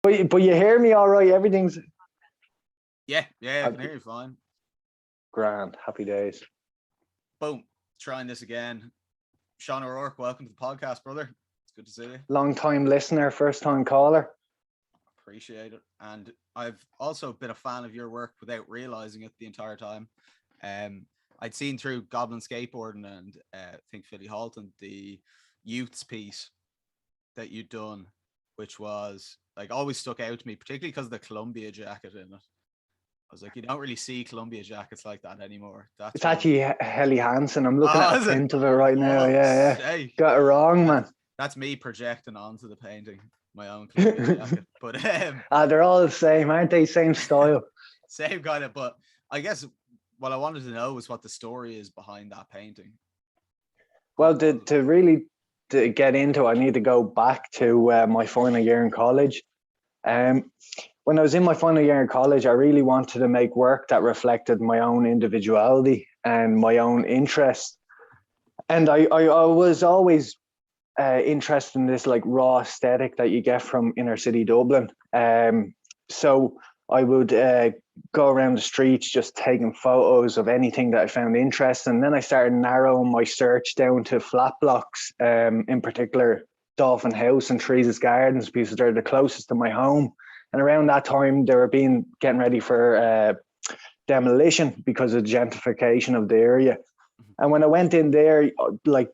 But you hear me all right? Everything's Yeah, I can hear you fine. grand. Happy days. Boom. Trying this again. Sean O'Rourke, welcome to the podcast, brother. It's good to see you. Long time listener, first time caller. Appreciate it. And I've also been a fan of your work without realizing it the entire time. I'd seen through Goblin Skateboarding and think Philly Halton, the youths piece that you'd done, which was like always stuck out to me, particularly because of the Columbia jacket in it. I was like, you don't really see Columbia jackets like that anymore. It's actually Helly Hansen. I'm looking at a print of it right now. Oh, Yeah. Hey. Got it wrong, man. That's me projecting onto the painting my own Columbia jacket. But they're all the same, aren't they? Same style. Same kind of. But I guess what I wanted to know was what the story is behind that painting. Well, to really get into it, I need to go back to my final year in college. When I was in my final year in college, I really wanted to make work that reflected my own individuality and my own interests. And I was always interested in this like raw aesthetic that you get from inner city Dublin. So I would go around the streets just taking photos of anything that I found interesting. And then I started narrowing my search down to flat blocks, in particular Dolphin House and Trees Gardens, because they're the closest to my home. And around that time, they were getting ready for demolition because of gentrification of the area. And when I went in there, like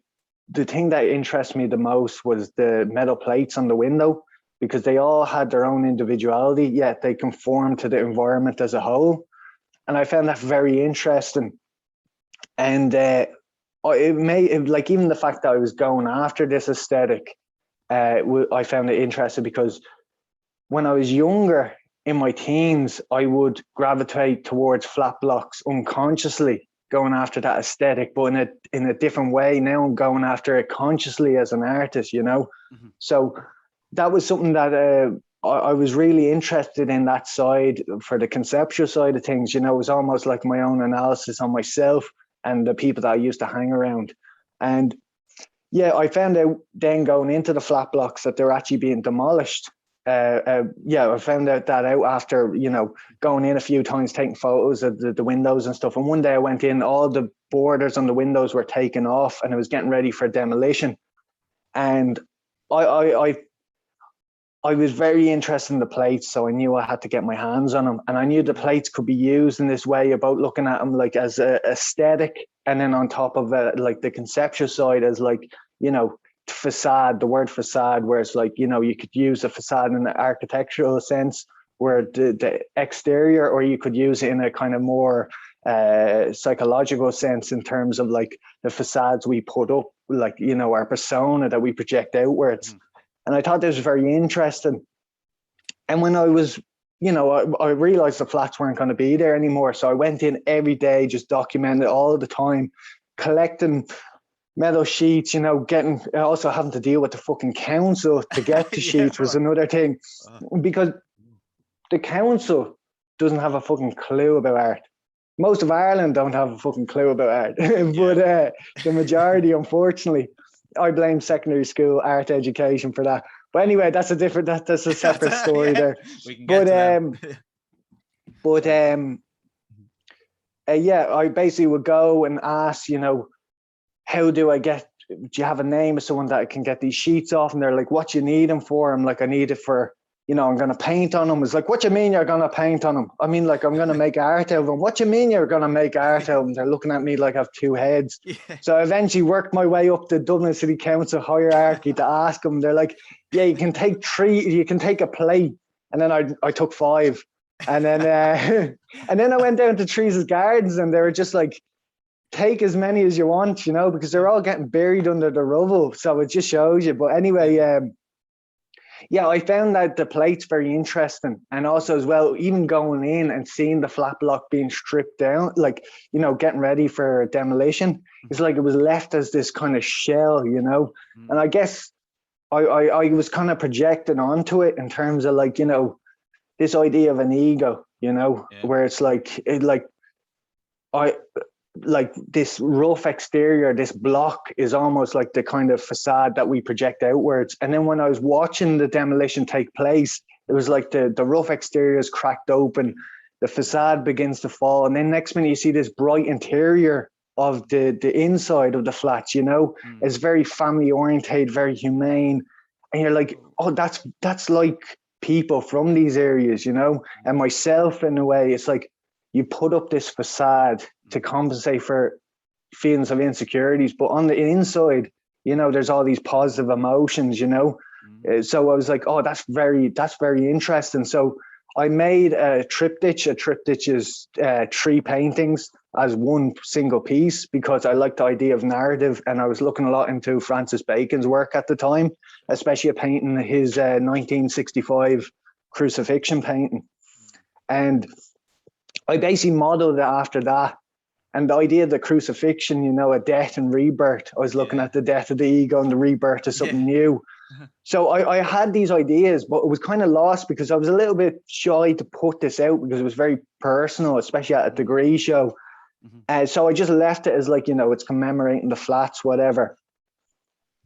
the thing that interested me the most was the metal plates on the window, because they all had their own individuality, yet they conformed to the environment as a whole. And I found that very interesting. And even the fact that I was going after this aesthetic, I found it interesting because when I was younger, in my teens, I would gravitate towards flat blocks unconsciously, going after that aesthetic, but in a different way. Now I'm going after it consciously as an artist, you know? Mm-hmm. So that was something that I was really interested in, that side for the conceptual side of things. You know, it was almost like my own analysis on myself and the people that I used to hang around. And yeah, I found out then going into the flat blocks that they're actually being demolished. I found out after, you know, going in a few times, taking photos of the windows and stuff. And one day I went in, all the borders on the windows were taken off and it was getting ready for demolition. And I was very interested in the plates, so I knew I had to get my hands on them. And I knew the plates could be used in this way, about looking at them like as a aesthetic, and then on top of it, like the conceptual side as like, you know, facade, the word facade, where it's like, you know, you could use a facade in an architectural sense, where the exterior, or you could use it in a kind of more psychological sense in terms of like the facades we put up, like, you know, our persona that we project outwards. Mm. And I thought this was very interesting. And when I was, you know, I realized the flats weren't going to be there anymore. So I went in every day, just documented all the time, collecting metal sheets, you know, also having to deal with the fucking council to get the sheets was another thing, because the council doesn't have a fucking clue about art. Most of Ireland don't have a fucking clue about art, but the majority, unfortunately, I blame secondary school art education for that. But anyway, that's a separate story there. We can get to that. I basically would go and ask, you know, do you have a name of someone that can get these sheets off? And they're like, what do you need them for? I'm like, I need it for, you know, I'm going to paint on them. It's like, what do you mean you're going to paint on them? I mean, like, I'm going to make art out of them. What do you mean you're going to make art out of them? They're looking at me like I have two heads. Yeah. So I eventually worked my way up the Dublin City Council hierarchy to ask them. They're like, yeah, you can take a plate. And then I took 5. And then and then I went down to Trees Gardens, and they were just like, take as many as you want, you know, because they're all getting buried under the rubble. So it just shows you. But anyway, I found that the plates very interesting. And also as well, even going in and seeing the flat block being stripped down, like, you know, getting ready for demolition, it's like it was left as this kind of shell, you know. And I guess I was kind of projected onto it in terms of like, you know, this idea of an ego, you know, where it's like, like this rough exterior, this block is almost like the kind of facade that we project outwards. And then when I was watching the demolition take place, It was like the rough exterior is cracked open, the facade begins to fall, and then next minute you see this bright interior of the inside of the flats, you know. It's very family oriented, very humane. And you're like, oh, that's like people from these areas, you know. And myself, in a way, it's like you put up this facade to compensate for feelings of insecurities, but on the inside, you know, there's all these positive emotions, you know. So I was like, oh, that's very interesting. So I made a triptych. A triptych is 3 paintings as one single piece, because I liked the idea of narrative, and I was looking a lot into Francis Bacon's work at the time, especially a painting, his 1965 Crucifixion painting. And I basically modeled it after that. And the idea of the crucifixion, you know, a death and rebirth. I was looking at the death of the ego and the rebirth to something new. So I had these ideas, but it was kind of lost because I was a little bit shy to put this out because it was very personal, especially at a degree show. So I just left it as like, you know, it's commemorating the flats, whatever.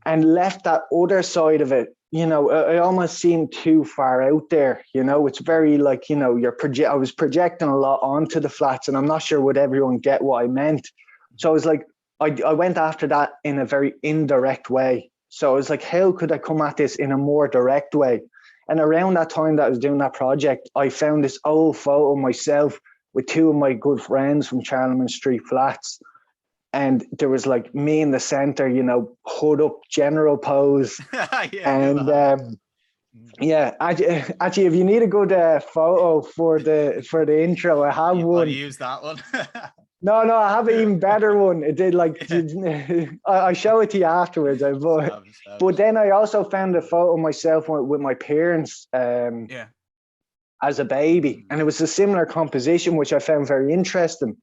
And left that other side of it, you know, it almost seemed too far out there. You know, it's very like, you know, I was projecting a lot onto the flats, and I'm not sure would everyone get what I meant. So I was like, I went after that in a very indirect way. So I was like, how could I come at this in a more direct way? And around that time that I was doing that project, I found this old photo of myself with 2 of my good friends from Charlemagne Street flats. And there was like me in the center, you know, hood up, general pose. Actually, if you need a good photo for the intro, I have one. I'll use that one. No, I have an even better one. It did like I show it to you afterwards. But then I also found a photo of myself with my parents as a baby, and it was a similar composition, which I found very interesting.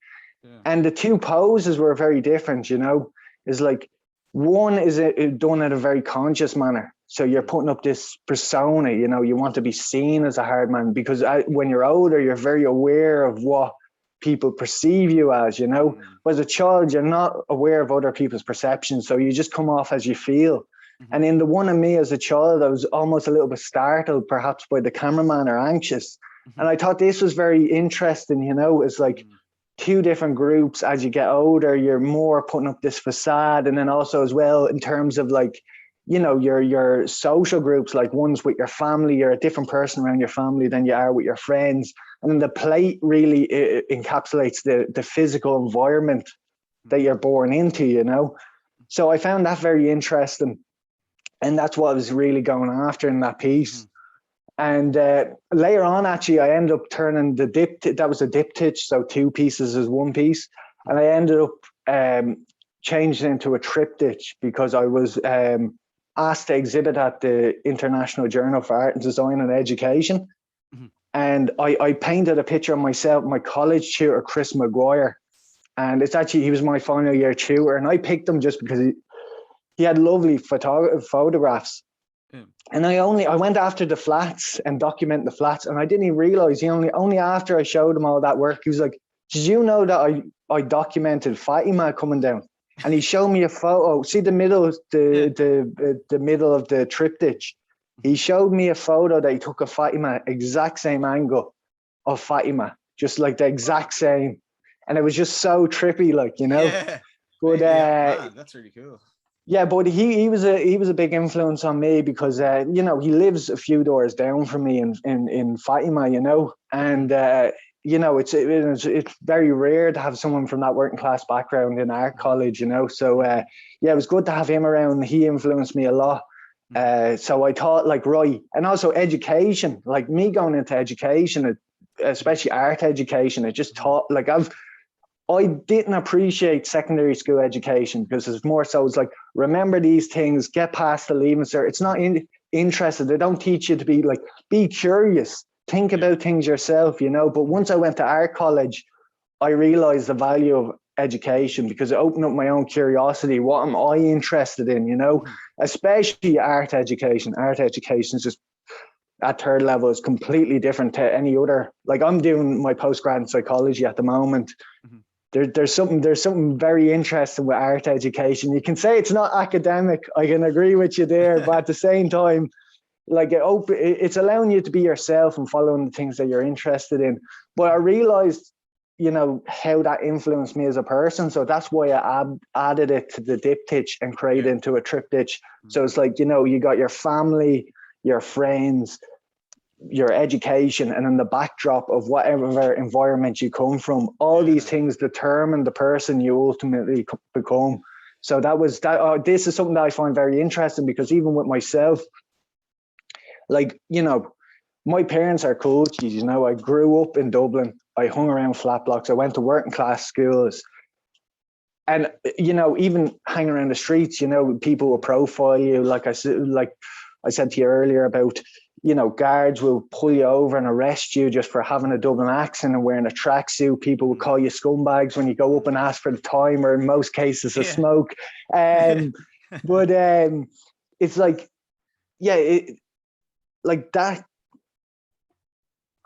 And the 2 poses were very different, you know. It's like one is done in a very conscious manner. So you're putting up this persona, you know, you want to be seen as a hard man, because when you're older, you're very aware of what people perceive you as, you know. But as a child, you're not aware of other people's perceptions. So you just come off as you feel. And in the one of me as a child, I was almost a little bit startled, perhaps by the cameraman, or anxious. And I thought this was very interesting, you know. It's like 2 different groups. As you get older, you're more putting up this facade, and then also as well in terms of like, you know, your social groups, like ones with your family, you're a different person around your family than you are with your friends. And then the plate really encapsulates the physical environment that you're born into, you know. So I found that very interesting, and that's what I was really going after in that piece. And later on, actually, I ended up turning the diptych. That was a diptych, so 2 pieces as one piece. And I ended up changing it into a triptych because I was asked to exhibit at the International Journal for Art and Design and Education. And I painted a picture of myself, my college tutor, Chris Maguire. And it's actually, he was my final year tutor. And I picked him just because he had lovely photographs. And I went after the flats and document the flats, and I didn't even realize only after I showed him all that work, he was like, did you know that I documented Fatima coming down? And he showed me a photo. See the middle, the middle of the triptych. He showed me a photo that he took of Fatima, exact same angle of Fatima, just like the exact same. And it was just so trippy, like, you know. Yeah. But man, that's really cool. Yeah, but he was a big influence on me because you know, he lives a few doors down from me in Fatima, you know, and you know, it's very rare to have someone from that working class background in art college, you know. So yeah, it was good to have him around. He influenced me a lot. So I thought, like, right, and also education, like me going into education, especially art education, it just taught, like, I didn't appreciate secondary school education because it's more so it's like, remember these things, get past the leaving cert. It's not interested. They don't teach you to be like, be curious, think about things yourself, you know. But once I went to art college, I realized the value of education because it opened up my own curiosity. What am I interested in, you know, especially art education. Art education is just at 3rd level is completely different to any other. Like, I'm doing my postgrad in psychology at the moment. There's something very interesting with art education. You can say it's not academic. I can agree with you there, but at the same time, like it's allowing you to be yourself and following the things that you're interested in. But I realized, you know, how that influenced me as a person. So that's why I added it to the diptych and created into a triptych. So it's like, you know, you got your family, your friends, your education, and then the backdrop of whatever environment you come from. All these things determine the person you ultimately become. So that was that. This is something that I find very interesting, because even with myself, like, you know, my parents are coaches. You know, I grew up in Dublin. I hung around flat blocks. I went to working class schools. And, you know, even hanging around the streets, you know, people will profile you. Like I said to you earlier about, you know, guards will pull you over and arrest you just for having a Dublin accent and wearing a tracksuit. People will call you scumbags when you go up and ask for the time, or in most cases a smoke. But it's like, like that.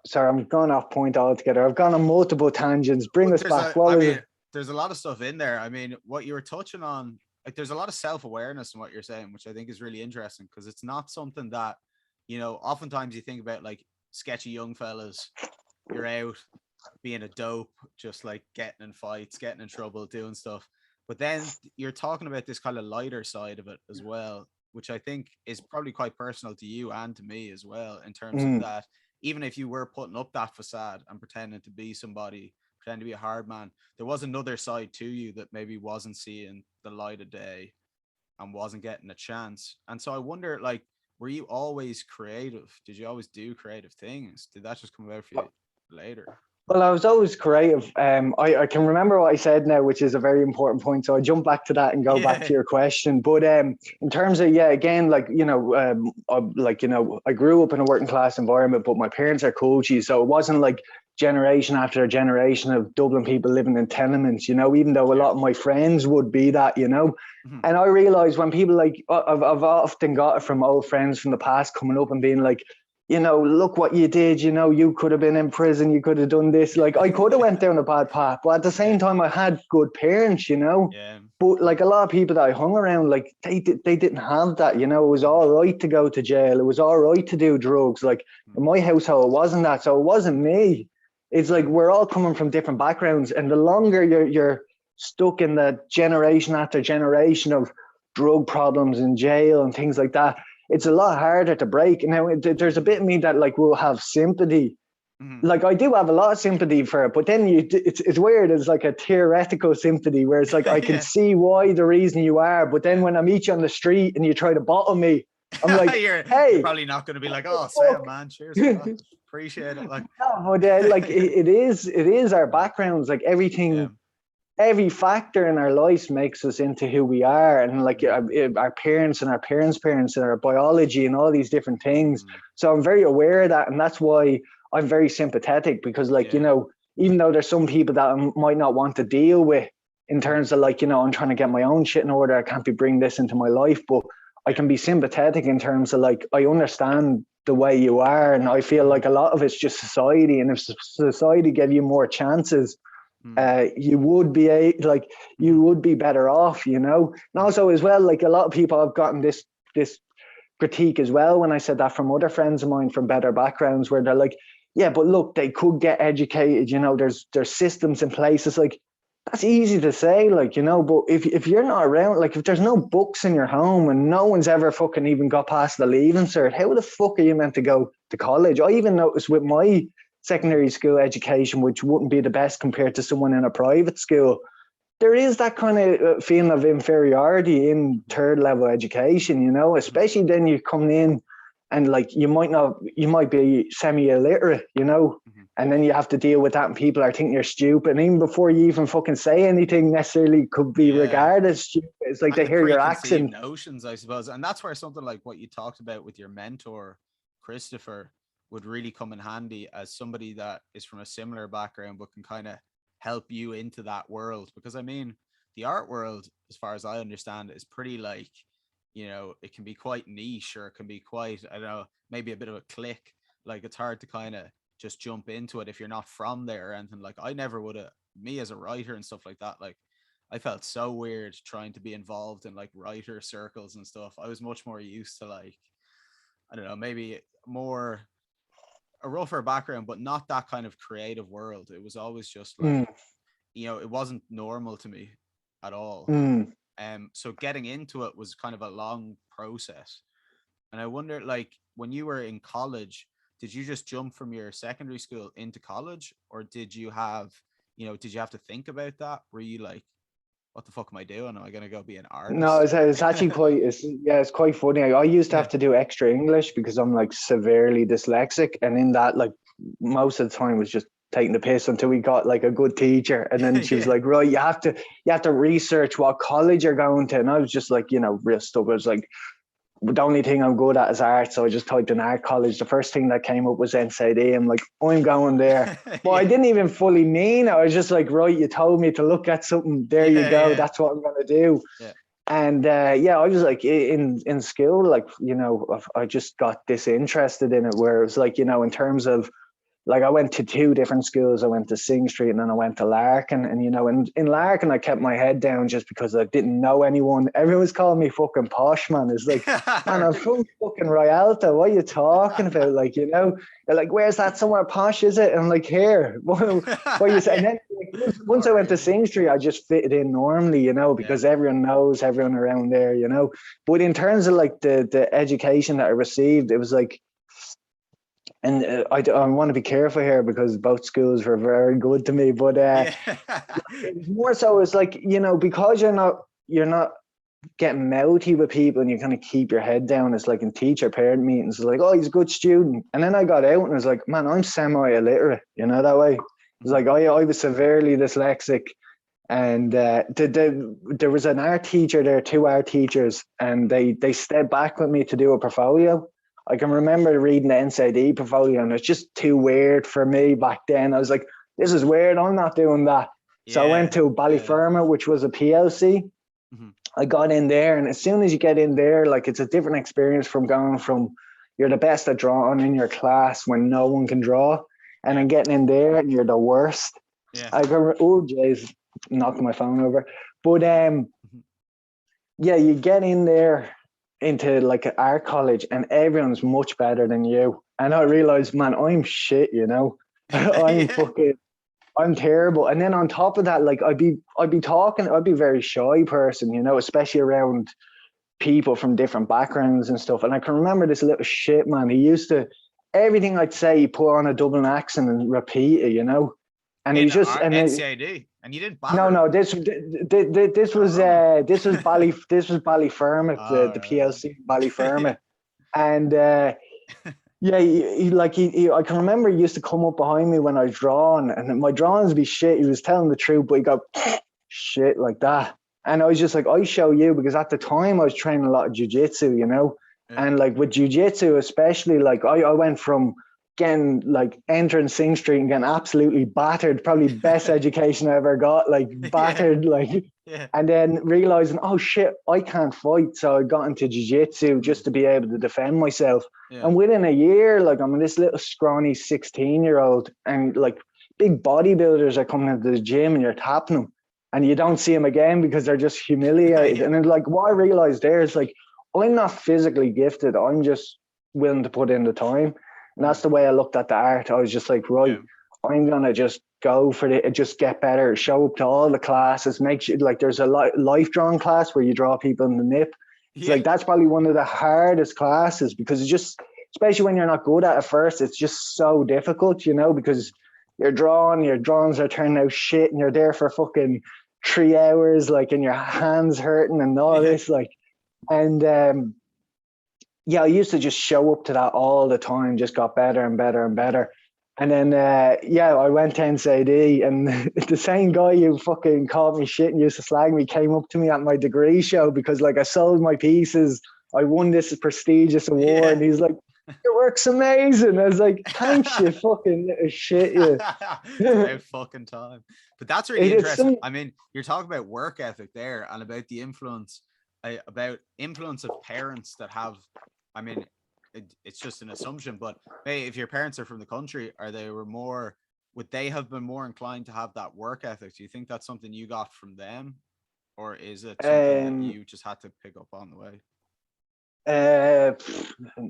Sorry, I'm gone off point altogether. I've gone on multiple tangents. Bring us back. There's a lot of stuff in there. I mean, what you were touching on, like, there's a lot of self-awareness in what you're saying, which I think is really interesting, because it's not something that, you know, oftentimes you think about like sketchy young fellas, you're out being a dope, just like getting in fights, getting in trouble, doing stuff. But then you're talking about this kind of lighter side of it as well, which I think is probably quite personal to you and to me as well, in terms of that, even if you were putting up that facade and pretending to be somebody, pretending to be a hard man, there was another side to you that maybe wasn't seeing the light of day and wasn't getting a chance. And so I wonder, like, were you always creative? Did you always do creative things? Did that just come about for you later? Well, I was always creative. I can remember what I said now, which is a very important point. So I jump back to that and go back to your question. But in terms of, again, like, you know, I grew up in a working class environment, but my parents are coaches. So it wasn't like generation after generation of Dublin people living in tenements, you know, even though a lot of my friends would be that, you know. And I realized when people, like, I've often got it from old friends from the past coming up and being like, you know, look what you did, you know, you could have been in prison, you could have done this. Like, I could have went down a bad path, but at the same time, I had good parents, you know. But like a lot of people that I hung around, like, they didn't have that, you know. It was all right to go to jail. It was all right to do drugs. Like, in my household, it wasn't that. So it wasn't me. It's like, we're all coming from different backgrounds. And the longer you're stuck in the generation after generation of drug problems in jail and things like that, it's a lot harder to break. Now, there's a bit of me that, like, will have sympathy. Like, I do have a lot of sympathy for it, but then it's weird. It's like a theoretical sympathy where it's like, I can see why the reason you are, but then when I meet you on the street and you try to bottle me, I'm like, you're probably not going to be like, oh, Sam, man, cheers for that. Appreciate it. Like, no, but like it is our backgrounds, like everything. Every factor in our lives makes us into who we are, and like our parents and our parents' parents and our biology and all these different things. So I'm very aware of that, and that's why I'm very sympathetic, because, like, you know, even though there's some people that I might not want to deal with in terms of, like, you know, I'm trying to get my own shit in order, I can't be bringing this into my life, but I can be sympathetic in terms of, like, I understand the way you are, and I feel like a lot of it's just society, and if society gave you more chances, you would be better off, you know. And also as well, like, a lot of people have gotten this critique as well when I said that from other friends of mine from better backgrounds, where they're like, yeah, but look, they could get educated, you know, there's systems in place. It's like, that's easy to say, like, you know, but if you're not around, like, if there's no books in your home and no one's ever fucking even got past the leaving cert, how the fuck are you meant to go to college? I even noticed with my secondary school education, which wouldn't be the best compared to someone in a private school, there is that kind of feeling of inferiority in third level education, you know, especially then you come in and, like, you might be semi-illiterate, you know, and then you have to deal with that, and people are thinking you're stupid, and even before you even fucking say anything necessarily could be regarded as stupid. It's like, they hear your accent. Notions, I suppose, and that's where something like what you talked about with your mentor, Christopher, would really come in handy, as somebody that is from a similar background but can kind of help you into that world. Because I mean, the art world, as far as I understand it, is pretty, like, you know, it can be quite niche, or it can be quite, I don't know, maybe a bit of a click. Like, it's hard to kind of just jump into it if you're not from there or anything. Like, I never would have, me as a writer and stuff like that, like, I felt so weird trying to be involved in, like, writer circles and stuff. I was much more used to, like, I don't know, maybe more a rougher background, but not that kind of creative world. It was always just like, Mm, it wasn't normal to me at all. mm. So getting into it was kind of a long process. And I wonder, like, when you were in college, did you just jump from your secondary school into college, or did you have, did you have to think about that? Were you like, what the fuck am I doing? Am I going to go be an No, artist? it's actually quite, it's quite funny. I used to Yeah. have to do extra English because I'm like severely dyslexic. And in that, like most of the time was just taking the piss until we got like a good teacher. And then she was Yeah. like, right, you have to research what college you're going to. And I was just like, real stupid. I was like, the only thing I'm good at is art. So I just typed in art college. The first thing that came up was NCAD. I'm like, I'm going there. Well, I Yeah. didn't even fully mean it. I was just like, right, you told me to look at something. There you Yeah. go. Yeah. That's what I'm going to do. Yeah. And yeah, I was like in school, like, I just got disinterested in it, where it was like, in terms of, like, I went to two different schools. I went to Sing Street and then I went to Larkin. And, in Larkin, I kept my head down just because I didn't know anyone. Everyone was calling me fucking posh, man. It's like, man, I'm from fucking Rialto. What are you talking about? Like, they're like, where's that? Somewhere posh, is it? And I'm like, here. What you say? And then like, once I went to Sing Street, I just fitted in normally, Yeah. because everyone knows everyone around there. But in terms of like the education that I received, it was like, and I want to be careful here because both schools were very good to me, but Yeah. it was more so it's like, because you're not getting mouthy with people and you kind of keep your head down. It's like in teacher parent meetings, it's like, oh, he's a good student. And then I got out and I was like, man, I'm semi-illiterate, that way. It's like I was severely dyslexic. And there was an art teacher there, two art teachers, and they stepped back with me to do a portfolio. I can remember reading the NCAD portfolio, and it's just too weird for me back then. I was like, this is weird. I'm not doing that. So I went Yeah. to Yeah. Ballyfermot, which was a PLC. Mhm. I got in there, and as soon as you get in there, like, it's a different experience from going from you're the best at drawing in your class when no one can draw, and Yeah. then getting in there and you're the worst. Yeah. I go, oh, jeez, knocked my phone over. But Mhm. yeah, you get in there into like an art college and everyone's much better than you. And I realized, man, I'm shit, I'm Yeah. fucking, I'm terrible. And then on top of that, like, I'd be a very shy person, especially around people from different backgrounds and stuff. And I can remember this little shit, man. He used to, everything I'd say, he put on a Dublin accent and repeat it. And he In was just, our NCAD, and you didn't no, batter him. no. This was Oh. Ballyfermot, All the right. PLC Ballyfermot, and yeah, I can remember he used to come up behind me when I was drawing, and my drawings would be shit. He was telling the truth, but he go shit like that, and I was just like, I show you, because at the time I was training a lot of jujitsu, Yeah. and like with jujitsu especially, like I went from getting like entering Sing Street and getting absolutely battered, probably best education I ever got, like Yeah. battered, like, Yeah. and then realizing, oh shit, I can't fight. So I got into jiu-jitsu Mm. just to be able to defend myself. Yeah. And within a year, like, I'm this little scrawny 16-year-old, and like big bodybuilders are coming into the gym and you're tapping them and you don't see them again because they're just humiliated. Yeah. And then like what I realized there is like, I'm not physically gifted. I'm just willing to put in the time. And Mm. that's the way I looked at the art. I was just like, right, Yeah. I'm gonna just go for it, just get better, show up to all the classes, make sure, like, there's a life drawing class where you draw people in the nip. It's Yeah. like, that's probably one of the hardest classes, because it's just, especially when you're not good at it first, it's just so difficult, because you're drawing, your drawings are turning out shit, and you're there for fucking 3 hours, like, and your hands hurting and all Yeah. this, like, and yeah, I used to just show up to that all the time, just got better and better and better. And then, yeah, I went to NCAD, and the same guy who fucking called me shit and used to slag me came up to me at my degree show because, like, I sold my pieces. I won this prestigious award. Yeah. And he's like, your work's amazing. I was like, thanks, you fucking little shit, you. It's about fucking time. But that's really It's interesting. some, I mean, you're talking about work ethic there and about the influence, about influence of parents that have, I mean, it's just an assumption, but hey, if your parents are from the country, would they have been more inclined to have that work ethic? Do you think that's something you got from them? Or is it something that um, you just had to pick up on the way? Uh,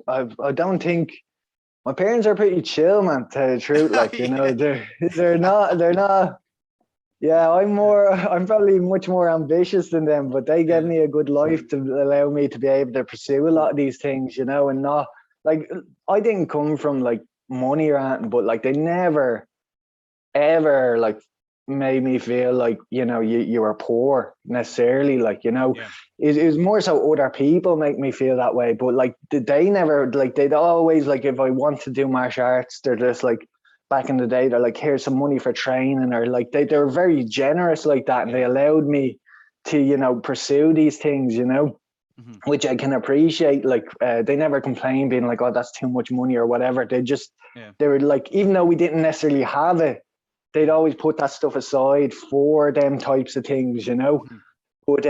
I don't think my parents are pretty chill, man. To tell you the truth, like Yeah. they're not. Yeah, I'm probably much more ambitious than them, but they gave Yeah. me a good life to allow me to be able to pursue a lot of these things, and not like I didn't come from like money or anything, but like they never ever like made me feel like you were poor necessarily, like Yeah. it was more so other people make me feel that way, but like they never, like they'd always, like if I want to do martial arts, they're just like, back in the day, they're like, here's some money for training, or like they were very generous like that, and they Yeah. allowed me to pursue these things, Mhm. which I can appreciate. Like they never complained being like, oh, that's too much money or whatever. Yeah. They were like, even though we didn't necessarily have it, they'd always put that stuff aside for them types of things. Mhm. But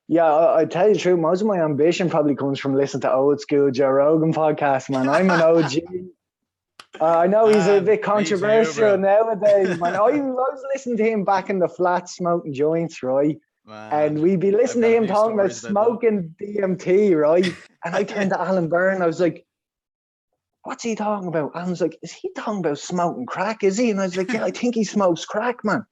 yeah, I tell you the truth, most of my ambition probably comes from listening to old school Joe Rogan podcast, man. I'm an OG. I know he's a bit Me too, controversial bro. nowadays, man. I was listening to him back in the flat smoking joints, right? And Man, we'd be I've listening got to a him few talking about stories about that. smoking DMT, right? And I Yeah. turned to Alan Byrne, I was like, what's he talking about? Alan's like, is he talking about smoking crack? Is he? And I was like, yeah, I think he smokes crack, man.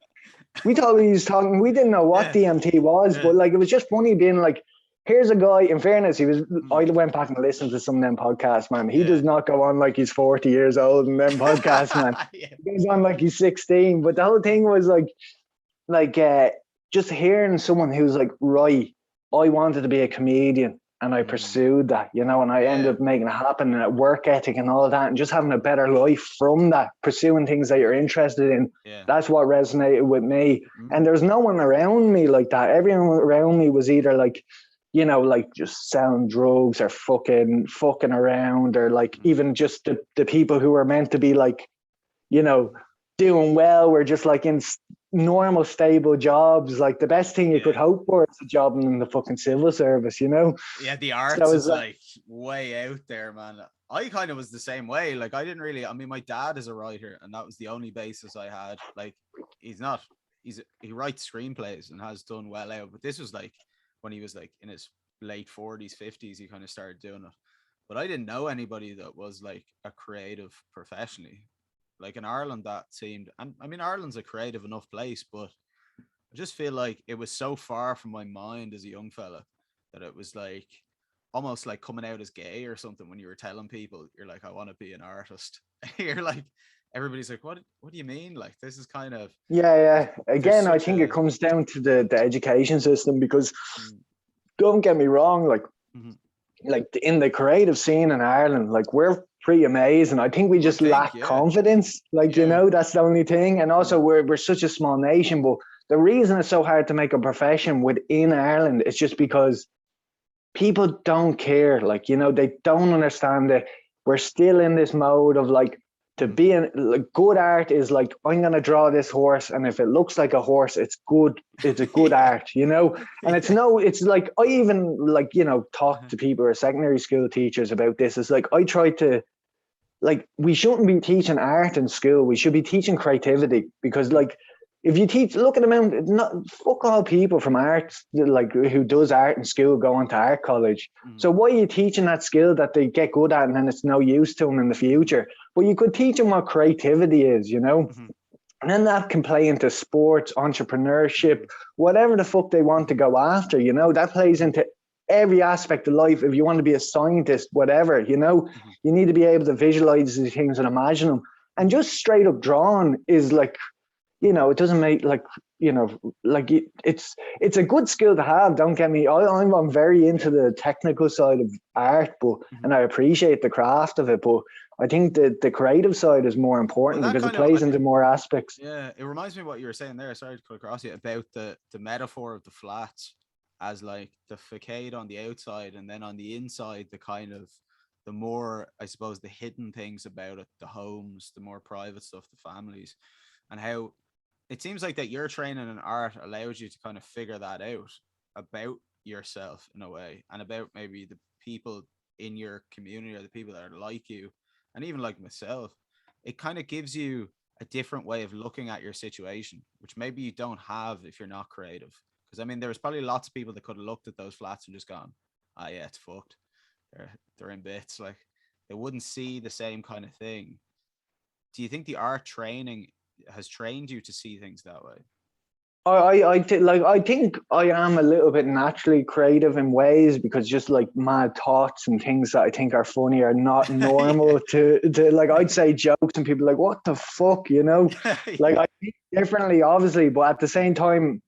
We thought he was talking, we didn't know what Yeah. DMT was, Yeah. but like it was just funny being like, here's a guy, in fairness, I Mhm. went back and listened to some of them podcasts, man. He Yeah. does not go on like he's 40 years old in them podcasts, man. Yeah. He goes on like he's 16. But the whole thing was like just hearing someone who's like, right, I wanted to be a comedian and I Mm. pursued that, and I ended Yeah. up making it happen, and a work ethic and all that, and just having a better life from that, pursuing things that you're interested in. Yeah. That's what resonated with me. And Mm. there's no one around me like that. Everyone around me was either like, like just selling drugs or fucking around, or like Mm. even just the people who were meant to be like, you know, doing well were just like in normal, stable jobs. Like the best thing you could Yeah. hope for is a job in the fucking civil service. Yeah, the So arts it's is like, like way out there, man. I kind of was the same way. Like, I didn't really, I mean, my dad is a writer, and that was the only basis I had. Like, he's not, he writes screenplays and has done well out, but this was like when he was like in his late 40s, 50s, he kind of started doing it. But I didn't know anybody that was like a creative professionally. Like in Ireland, that seemed, and I mean, Ireland's a creative enough place, but I just feel like it was so far from my mind as a young fella that it was like almost like coming out as gay or something when you were telling people you're like, I want to be an artist. You're like, everybody's like, what do you mean? Like, this is kind of, yeah. there's Again, I such think it a comes down to the education system, because mm, don't get me wrong, mhm. like in the creative scene in Ireland, like we're pretty amazing. I think we You would just think, lack yeah. confidence. Like, Yeah. that's the only thing. And also Mm, we're such a small nation, but the reason it's so hard to make a profession within Ireland is just because people don't care. Like, they don't understand that we're still in this mode of like, to mhm. be in like good art is like, I'm gonna draw this horse, and if it looks like a horse, it's good. It's a good Yeah. art. And Yeah. it's like, I even like, talk Uh-huh. to people who are secondary school teachers about this. It's like, I try to, like, we shouldn't be teaching art in school. We should be teaching creativity, because Mhm. like, if you teach, look at the amount, not fuck all people from art, like who does art in school, going to art college. Mhm. So why are you teaching that skill that they get good at, and then it's no use to them in the future? But you could teach them what creativity is. Mhm. And then that can play into sports, entrepreneurship, Mhm. whatever the fuck they want to Mhm. go after. That plays Mhm. into every aspect of life. If you want to be a scientist, whatever, Mhm. you need to be able to visualize these things and imagine them. And Mhm. just straight up drawing is like, it doesn't make like, like it's a good skill to have. Don't get me. I'm very into Yeah. the technical side of art, but Mhm. and I appreciate the craft of it. But I think that the creative side is more Well, important, that because it kind of, plays into more aspects. yeah, it reminds me of what you were saying there. Sorry to cut across you about the metaphor of the flats as like the facade on the outside, and then on the inside, the kind of the more, I suppose, the hidden things about it, the homes, the more private stuff, the families, and how it seems like that your training in art allows you to kind of figure that out about yourself in a way, and about maybe the people in your community or the people that are like you, and even like myself. It kind of gives you a different way of looking at your situation, which maybe you don't have if you're not creative. Because I mean, there was probably lots of people that could have looked at those flats and just gone, "Ah, yeah, it's fucked." they're in bits. Like they wouldn't see the same kind of thing. Do you think the art training has trained you to see things that way? I think I am a little bit naturally creative in ways, because just like mad thoughts and things that I think are funny are not normal to like, I'd say jokes and people are like, what the fuck, you know? Like I think differently, obviously, but at the same time,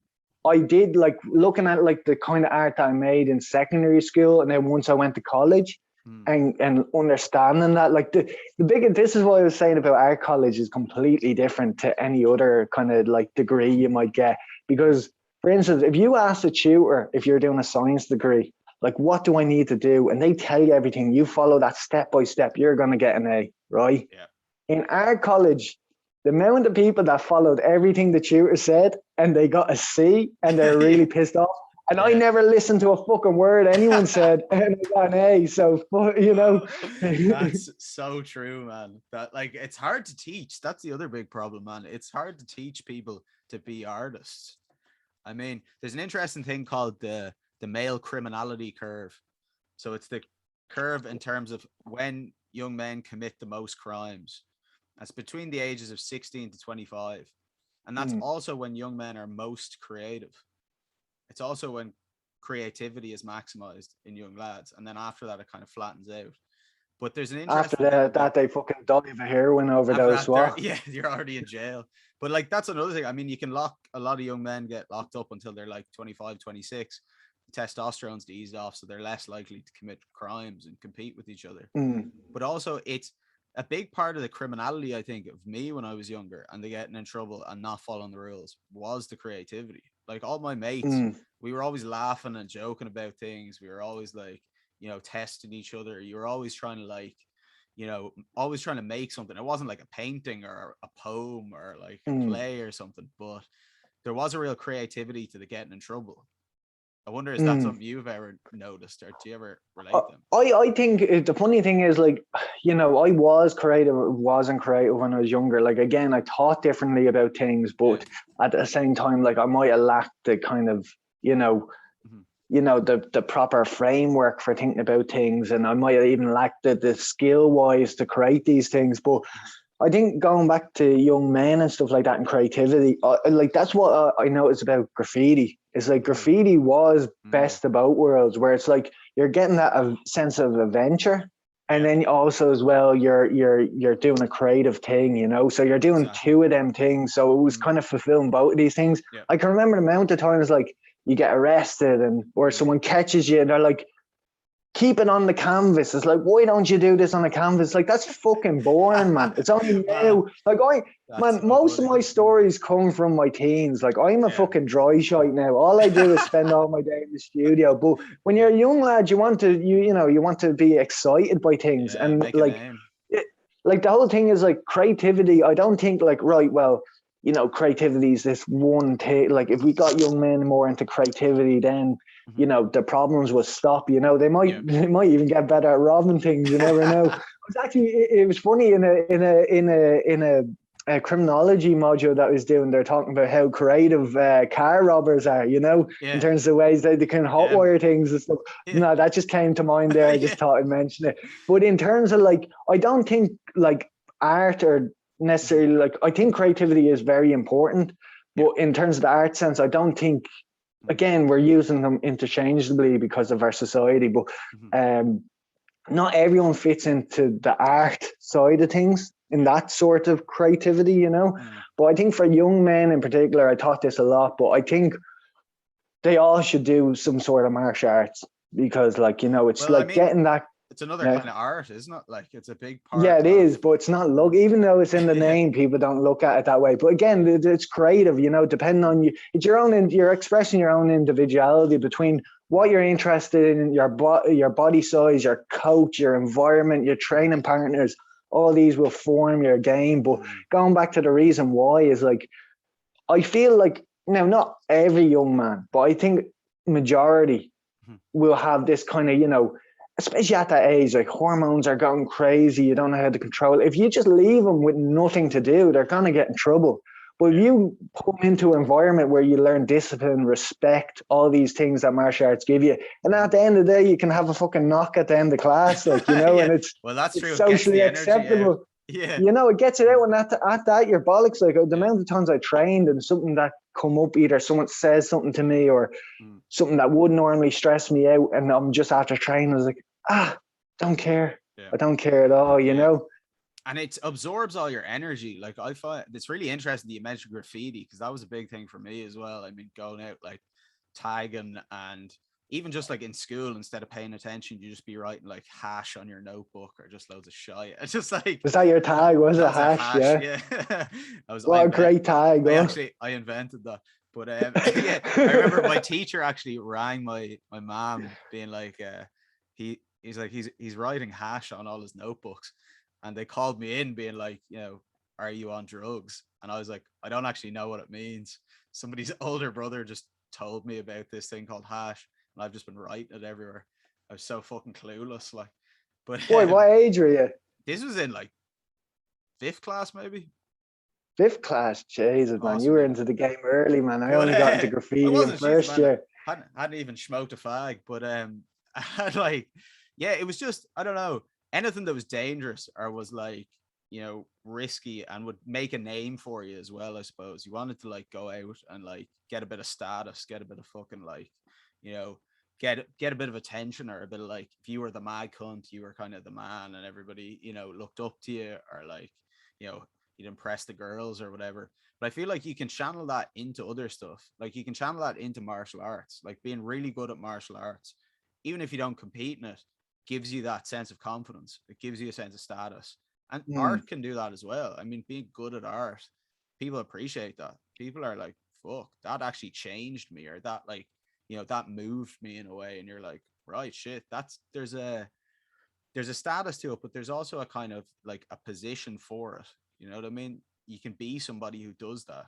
I did like looking at like the kind of art that I made in secondary school, and then once I went to college, and understanding that, like the big, this is what I was saying about art college is completely different to any other kind of like degree you might get. Because for instance, if you ask a tutor, if you're doing a science degree, like what do I need to do, and they tell you everything, you follow that step by step, you're going to get an A, right? Yeah. In art college, the amount of people that followed everything the tutor said and they got a C and they're really pissed off. And I never listened to a fucking word anyone said, and I got an A. So, you know. That's so true, man. That, like, it's hard to teach. That's the other big problem, man. It's hard to teach people to be artists. I mean, there's an interesting thing called the male criminality curve. So it's the curve in terms of when young men commit the most crimes. That's between the ages of 16 to 25. And that's also when young men are most creative. It's also when creativity is maximized in young lads, and then after that it kind of flattens out. But there's an interesting after that they fucking die of a heroin overdose. Yeah, you're already in jail. But like, that's another thing. I mean, you can lock a lot of young men, get locked up until they're like 25, 26. Testosterone's eased off, so they're less likely to commit crimes and compete with each other. But also, it's a big part of the criminality, I think, of me when I was younger and the getting in trouble and not following the rules was the creativity. Like all my mates, we were always laughing and joking about things. We were always like, you know, testing each other. You were always trying to like, you know, always trying to make something. It wasn't like a painting or a poem or like a play or something, but there was a real creativity to the getting in trouble. I wonder, is that something you've ever noticed, or do you ever relate them? I think the funny thing is, like, you know, I wasn't creative when I was younger. Like, again, I thought differently about things, but at the same time, like, I might have lacked the kind of, you know, the proper framework for thinking about things, and I might have even lacked the skill wise to create these things. But I think going back to young men and stuff like that and creativity, like that's what I noticed about graffiti. It's like graffiti was best of both worlds, where it's like you're getting that sense of adventure, and then also as well you're doing a creative thing, you know. So you're doing two of them things. So it was kind of fulfilling both of these things. Yeah. I can remember the amount of times like you get arrested or someone catches you and they're like, keep it on the canvas. It's like, why don't you do this on a canvas? Like, that's fucking boring, man. It's only now. Like, most of my stories come from my teens. Like, I'm a fucking dry shite now. All I do is spend all my day in the studio. But when you're a young lad, you want to be excited by things. And like the whole thing is like creativity. I don't think like, right, well, you know, creativity is this one thing. Like, if we got young men more into creativity, then you know the problems will stop. You know, they might even get better at robbing things. You never know. It was funny in a criminology module that I was doing. They're talking about how creative car robbers are. You know, in terms of ways that they can hotwire things and stuff. No, that just came to mind there. I just thought I'd mention it. But in terms of like, I don't think like art or necessarily like, I think creativity is very important, but in terms of the art sense, I don't think, again, we're using them interchangeably because of our society, but not everyone fits into the art side of things in that sort of creativity, you know. But I think for young men in particular, I taught this a lot, but I think they all should do some sort of martial arts, because like, you know, it's getting that. It's another kind of art, isn't it? Like, it's a big part. Yeah, it is, but it's not look. Even though it's in the name, people don't look at it that way. But again, it's creative, you know. Depending on you, it's your own. You're expressing your own individuality between what you're interested in, your body size, your coach, your environment, your training partners. All these will form your game. But going back to the reason why is like, I feel like now not every young man, but I think majority will have this kind of, you know. Especially at that age, like hormones are going crazy. You don't know how to control it. If you just leave them with nothing to do, they're going to get in trouble. But if you put them into an environment where you learn discipline, respect, all these things that martial arts give you, and at the end of the day, you can have a fucking knock at the end of class, like, you know, Yeah. and it's Well, that's true. it's It gets socially the energy out. acceptable. Yeah. You know, it gets it out, and at that, your bollocks, like, the amount of times I trained and something that come up, either someone says something to me or something that would normally stress me out, and I'm just after training, I was like, don't care. Yeah. I don't care at all, you know? And it absorbs all your energy. Like, I find it's really interesting that you mentioned graffiti, because that was a big thing for me as well. I mean, going out, like, tagging, and even just like in school, instead of paying attention, you just be writing like hash on your notebook or just loads of shit. It's just like, was that your tag? Was it hash? Yeah. What a great tag. I invented that. But yeah, I remember my teacher actually rang my mom, being like, he's writing hash on all his notebooks. And they called me in, being like, you know, are you on drugs? And I was like, I don't actually know what it means. Somebody's older brother just told me about this thing called hash, and I've just been writing it everywhere. I was so fucking clueless, like. But boy, what age were you? This was in like 5th class, maybe. 5th class, Jesus, man, you were into the game early, man. I only got into graffiti in first year. Hadn't even smoked a fag, but like, yeah, it was just, I don't know, anything that was dangerous or was like, you know, risky and would make a name for you as well. I suppose you wanted to like go out and like get a bit of status, get a bit of fucking, like, you know, get a bit of attention, or a bit of like, if you were the mad cunt, you were kind of the man, and everybody, you know, looked up to you, or like, you know, you'd impress the girls or whatever. But I feel like you can channel that into other stuff. Like, you can channel that into martial arts, like being really good at martial arts, even if you don't compete in it, gives you that sense of confidence. It gives you a sense of status. And art can do that as well. I mean, being good at art, people appreciate that. People are like, fuck, that actually changed me, or that, like, you know, that moved me in a way. And you're like, right, shit, there's a status to it, but there's also a kind of like a position for it. You know what I mean? You can be somebody who does that.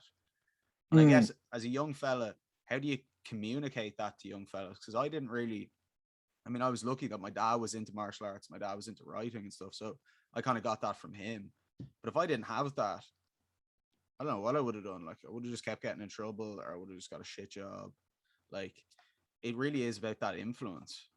And I guess as a young fella, how do you communicate that to young fellas? Because I didn't really, I mean, I was lucky that my dad was into martial arts, my dad was into writing and stuff, so I kind of got that from him. But if I didn't have that, I don't know what I would have done. Like, I would have just kept getting in trouble, or I would have just got a shit job. Like, it really is about that influence.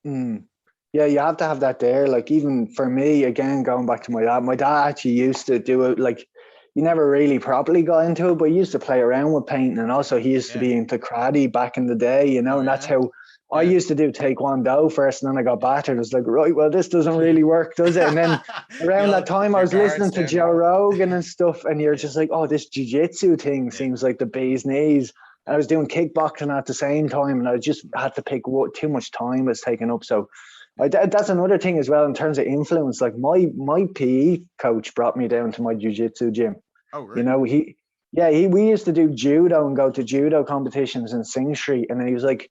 Yeah, you have to have that there. Like, even for me, again, going back to my dad actually used to do it. Like, he never really properly got into it, but he used to play around with painting, and also he used to be into karate back in the day, you know, and that's how I used to do Taekwondo first, and then I got battered. I was like, right, well, this doesn't really work, does it? And then around that time, I was listening to Joe Rogan and stuff, and you're just like, oh, this jiu-jitsu thing seems like the bee's knees. And I was doing kickboxing at the same time, and I just had to pick what too much time was taken up. So that's another thing as well in terms of influence. Like, my PE coach brought me down to my jiu-jitsu gym. Oh, really? You know, we used to do judo and go to judo competitions in Sing Street, and then he was like,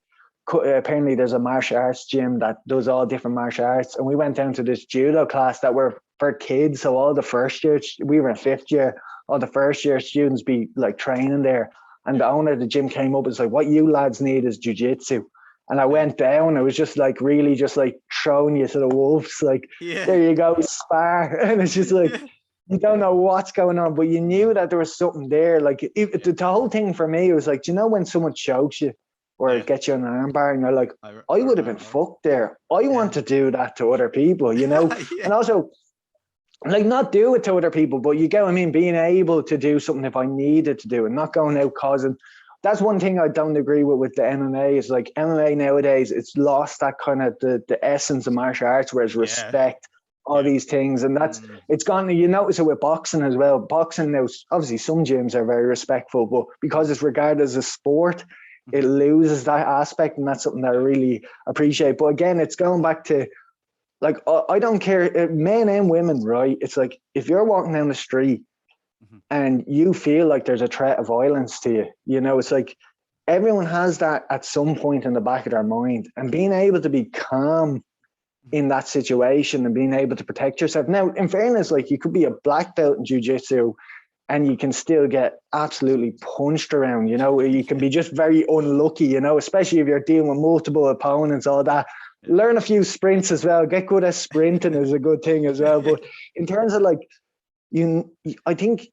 apparently there's a martial arts gym that does all different martial arts, and we went down to this judo class that were for kids. So all the first year, we were in 5th year, all the first year students be like training there, and the owner of the gym came up and was like, what you lads need is jiu-jitsu. And I went down. It was just like, really just like throwing you to the wolves. Like, there you go, spar. And it's just like, you don't know what's going on, but you knew that there was something there. Like, the whole thing for me was like, do you know when someone chokes you or gets you on an arm bar, and you're like, I would have been fucked there. I want to do that to other people, you know? And also, like, not do it to other people, but you get what I mean, being able to do something if I needed to do it, not going out causing. That's one thing I don't agree with the MMA, is like, MMA nowadays, it's lost that kind of the essence of martial arts, whereas respect, all these things. And that's, it's gone, you notice it with boxing as well. Boxing now, obviously some gyms are very respectful, but because it's regarded as a sport, it loses that aspect, and that's something that I really appreciate. But again, it's going back to, like, I don't care, men and women, right? It's like, if you're walking down the street and you feel like there's a threat of violence to you, you know, it's like, everyone has that at some point in the back of their mind, and being able to be calm in that situation and being able to protect yourself. Now, in fairness, like, you could be a black belt in jiu-jitsu and you can still get absolutely punched around, you know, you can be just very unlucky, you know, especially if you're dealing with multiple opponents, all that. Learn a few sprints as well. Get good at sprinting is a good thing as well. But in terms of like, I think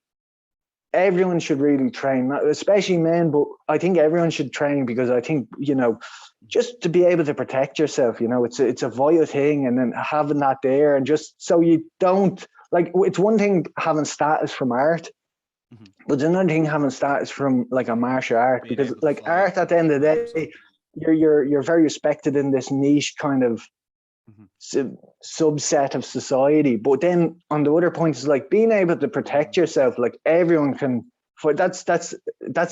everyone should really train, especially men, but I think everyone should train, because I think, you know, just to be able to protect yourself, you know, it's a vital thing. And then having that there, and just so you don't, like, it's one thing having status from art, but it's another thing having status from like a martial art, Being because able to like fight, art, at the end of the 100%. day, you're very respected in this niche kind of subset of society. But then on the other point is like being able to protect yourself, like everyone can, for that's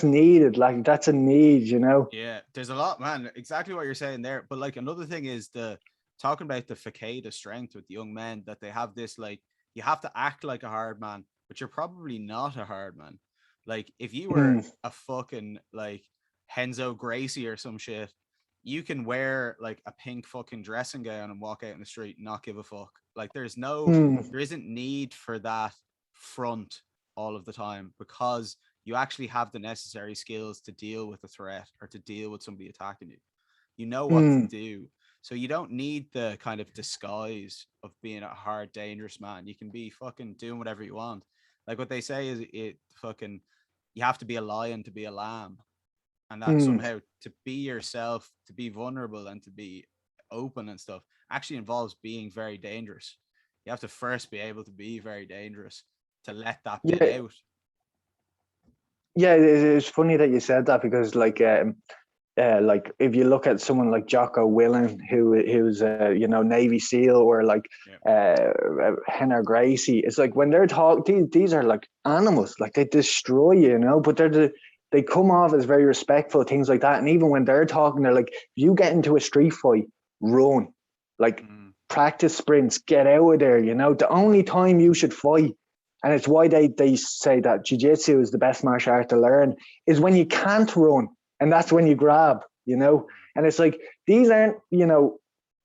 needed, like that's a need, you know. Yeah, there's a lot, man. Exactly what you're saying there. But like another thing is the talking about the facade of strength with the young men, that they have this, like, you have to act like a hard man, but you're probably not a hard man. Like if you were a fucking like Henzo Gracie or some shit, you can wear like a pink fucking dressing gown and walk out in the street and not give a fuck. Like there isn't need for that front all of the time, because you actually have the necessary skills to deal with a threat or to deal with somebody attacking you. You know what to do. So you don't need the kind of disguise of being a hard, dangerous man. You can be fucking doing whatever you want. Like what they say is you have to be a lion to be a lamb. And that somehow to be yourself, to be vulnerable and to be open and stuff actually involves being very dangerous. You have to first be able to be very dangerous to let that bit out. Yeah, it's funny that you said that, because like if you look at someone like Jocko Willem, who's you know, Navy SEAL, or like Henry Gracie, it's like when they're talking, these are like animals, like they destroy you know, but they come off as very respectful, things like that. And even when they're talking, they're like, if you get into a street fight, run, like practice sprints, get out of there, you know. The only time you should fight, and it's why they say that jiu-jitsu is the best martial art to learn, is when you can't run. And that's when you grab, you know. And it's like, these aren't, you know,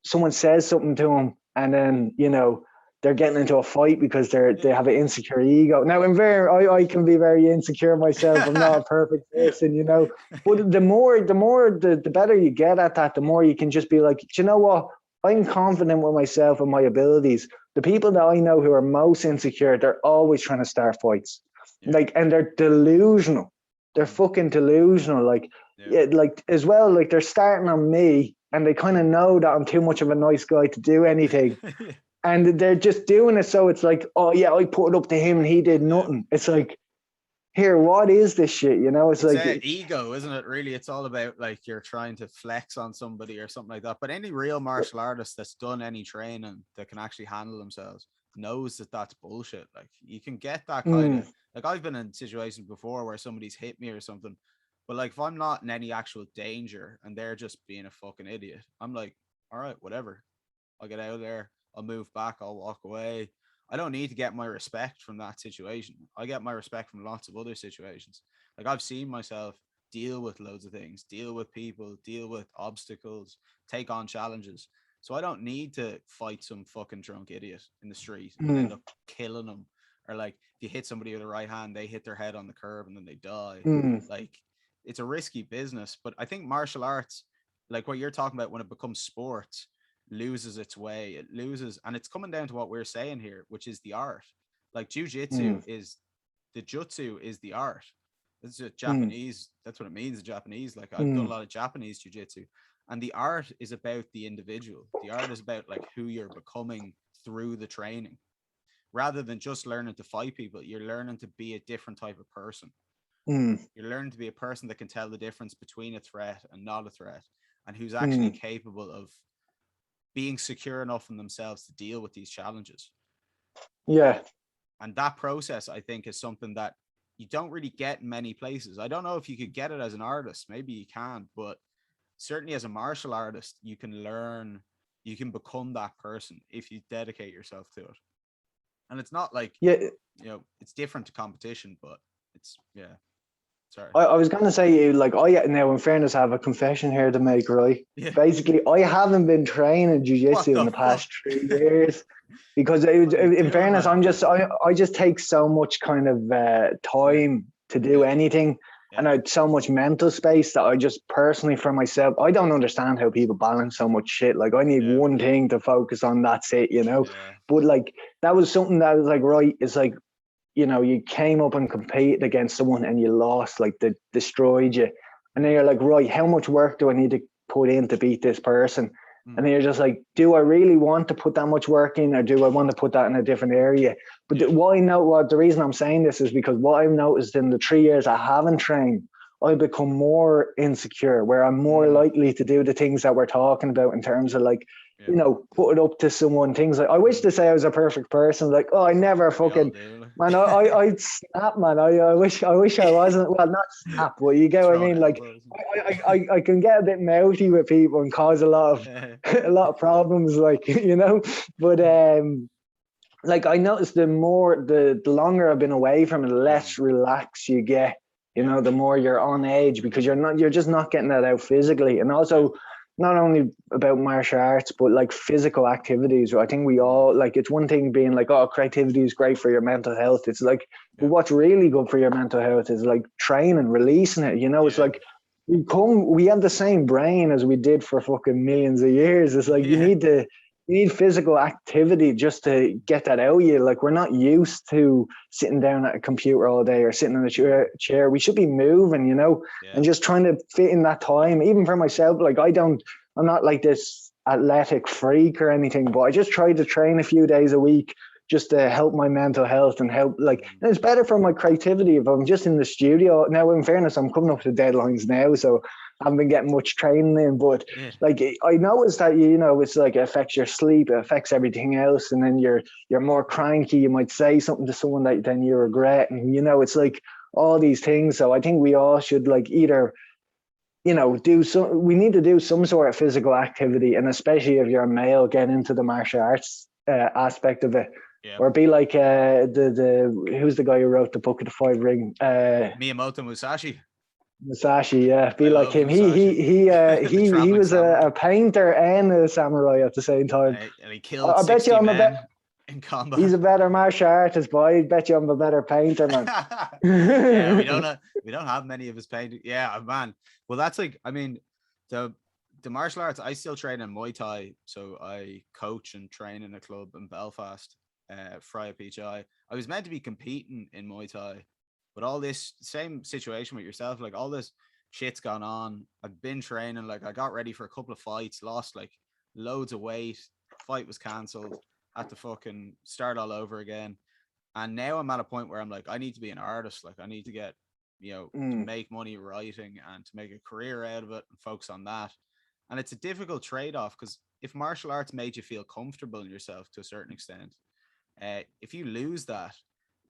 someone says something to them and then, you know, they're getting into a fight because they have an insecure ego. Now, I can be very insecure myself. I'm not a perfect person, you know. But the better you get at that, the more you can just be like, you know what? I'm confident with myself and my abilities. The people that I know who are most insecure, they're always trying to start fights. Like, and they're delusional. They're fucking delusional. Like, like as well, like they're starting on me, and they kind of know that I'm too much of a nice guy to do anything. And they're just doing it, so it's like, oh yeah, I put it up to him and he did nothing. It's like, here, what is this shit? You know, it's like ego, isn't it? Really, it's all about like you're trying to flex on somebody or something like that. But any real martial artist that's done any training that can actually handle themselves knows that that's bullshit. Like you can get that kind of, like I've been in situations before where somebody's hit me or something, but like if I'm not in any actual danger and they're just being a fucking idiot, I'm like, all right, whatever. I'll get out of there. I'll move back. I'll walk away. I don't need to get my respect from that situation. I get my respect from lots of other situations. Like I've seen myself deal with loads of things, deal with people, deal with obstacles, take on challenges. So I don't need to fight some fucking drunk idiot in the street and end up killing them. Or like if you hit somebody with a right hand, they hit their head on the curb and then they die. Like it's a risky business. But I think martial arts, like what you're talking about, when it becomes sports, loses its way. It loses, and it's coming down to what we're saying here, which is the art. Like jujitsu is the jutsu is the art. It's a Japanese, that's what it means in Japanese. Like I've done a lot of Japanese jiu-jitsu, and the art is about the individual. The art is about like who you're becoming through the training. Rather than just learning to fight people, you're learning to be a different type of person. You're learning to be a person that can tell the difference between a threat and not a threat, and who's actually capable of being secure enough in themselves to deal with these challenges. And that process, I think, is something that you don't really get in many places. I don't know if you could get it as an artist. Maybe you can, but certainly as a martial artist, you can learn, you can become that person if you dedicate yourself to it. And it's not like, you know, it's different to competition, but it's, sorry. I was going to say, like, now in fairness, I have a confession here to make, right? Basically, I haven't been training jiu-jitsu in the past 3 years because in fairness, I just take so much kind of time to do anything. And I had so much mental space that I just personally, for myself, I don't understand how people balance so much shit. Like I need one thing to focus on, that's it, you know? But like, that was something that was like, right, it's like, you know, you came up and competed against someone and you lost, like they destroyed you. And then you're like, right, how much work do I need to put in to beat this person? And then you're just like, do I really want to put that much work in, or do I want to put that in a different area? But the reason I'm saying this is because what I've noticed in the 3 years I haven't trained, I become more insecure, where I'm more likely to do the things that we're talking about in terms of like, you know, put it up to someone, things like, I wish to say I was a perfect person. Like, oh, I never fucking, man, I'd snap, man. I wish I wasn't, well, not snap, but you get what I mean? Like, I can get a bit mouthy with people and cause a lot of problems, like, you know, but, like I noticed the longer I've been away from it, the less relaxed you get, you know, the more you're on edge, because you're just not getting that out physically. And also, not only about martial arts, but like physical activities. I think we all, like, it's one thing being like, oh, creativity is great for your mental health. It's like, but what's really good for your mental health is like training, releasing it. You know, it's like we have the same brain as we did for fucking millions of years. It's like you need physical activity just to get that out of you. Like, we're not used to sitting down at a computer all day or sitting in a chair. We should be moving, you know, and just trying to fit in that time. Even for myself, like I'm not like this athletic freak or anything, but I just try to train a few days a week just to help my mental health and help, like, and it's better for my creativity if I'm just in the studio. Now, in fairness, I'm coming up to deadlines now, so I haven't been getting much training in, but like I noticed that, you know, it's like it affects your sleep, it affects everything else, and then you're more cranky. You might say something to someone that then you regret, and you know, it's like all these things. So I think we all should, like, either, you know, we need to do some sort of physical activity, and especially if you're a male, get into the martial arts aspect of it. Or be like who's the guy who wrote the Book of the Five Ring? Miyamoto Musashi, yeah. Be like him. He was a painter and a samurai at the same time. And he killed 60 men in combat. He's a better martial artist, but I bet you I'm a better painter, man. we don't have many of his paintings. Yeah, man. Well, that's like, I mean, the martial arts, I still train in Muay Thai, so I coach and train in a club in Belfast, Frya PHI. I was meant to be competing in Muay Thai, but all this same situation with yourself, like all this shit's gone on. I've been training, like I got ready for a couple of fights, lost like loads of weight, fight was cancelled, had to fucking start all over again. And now I'm at a point where I'm like, I need to be an artist. Like I need to get, you know, to make money writing and to make a career out of it and focus on that. And it's a difficult trade-off, because if martial arts made you feel comfortable in yourself to a certain extent, if you lose that,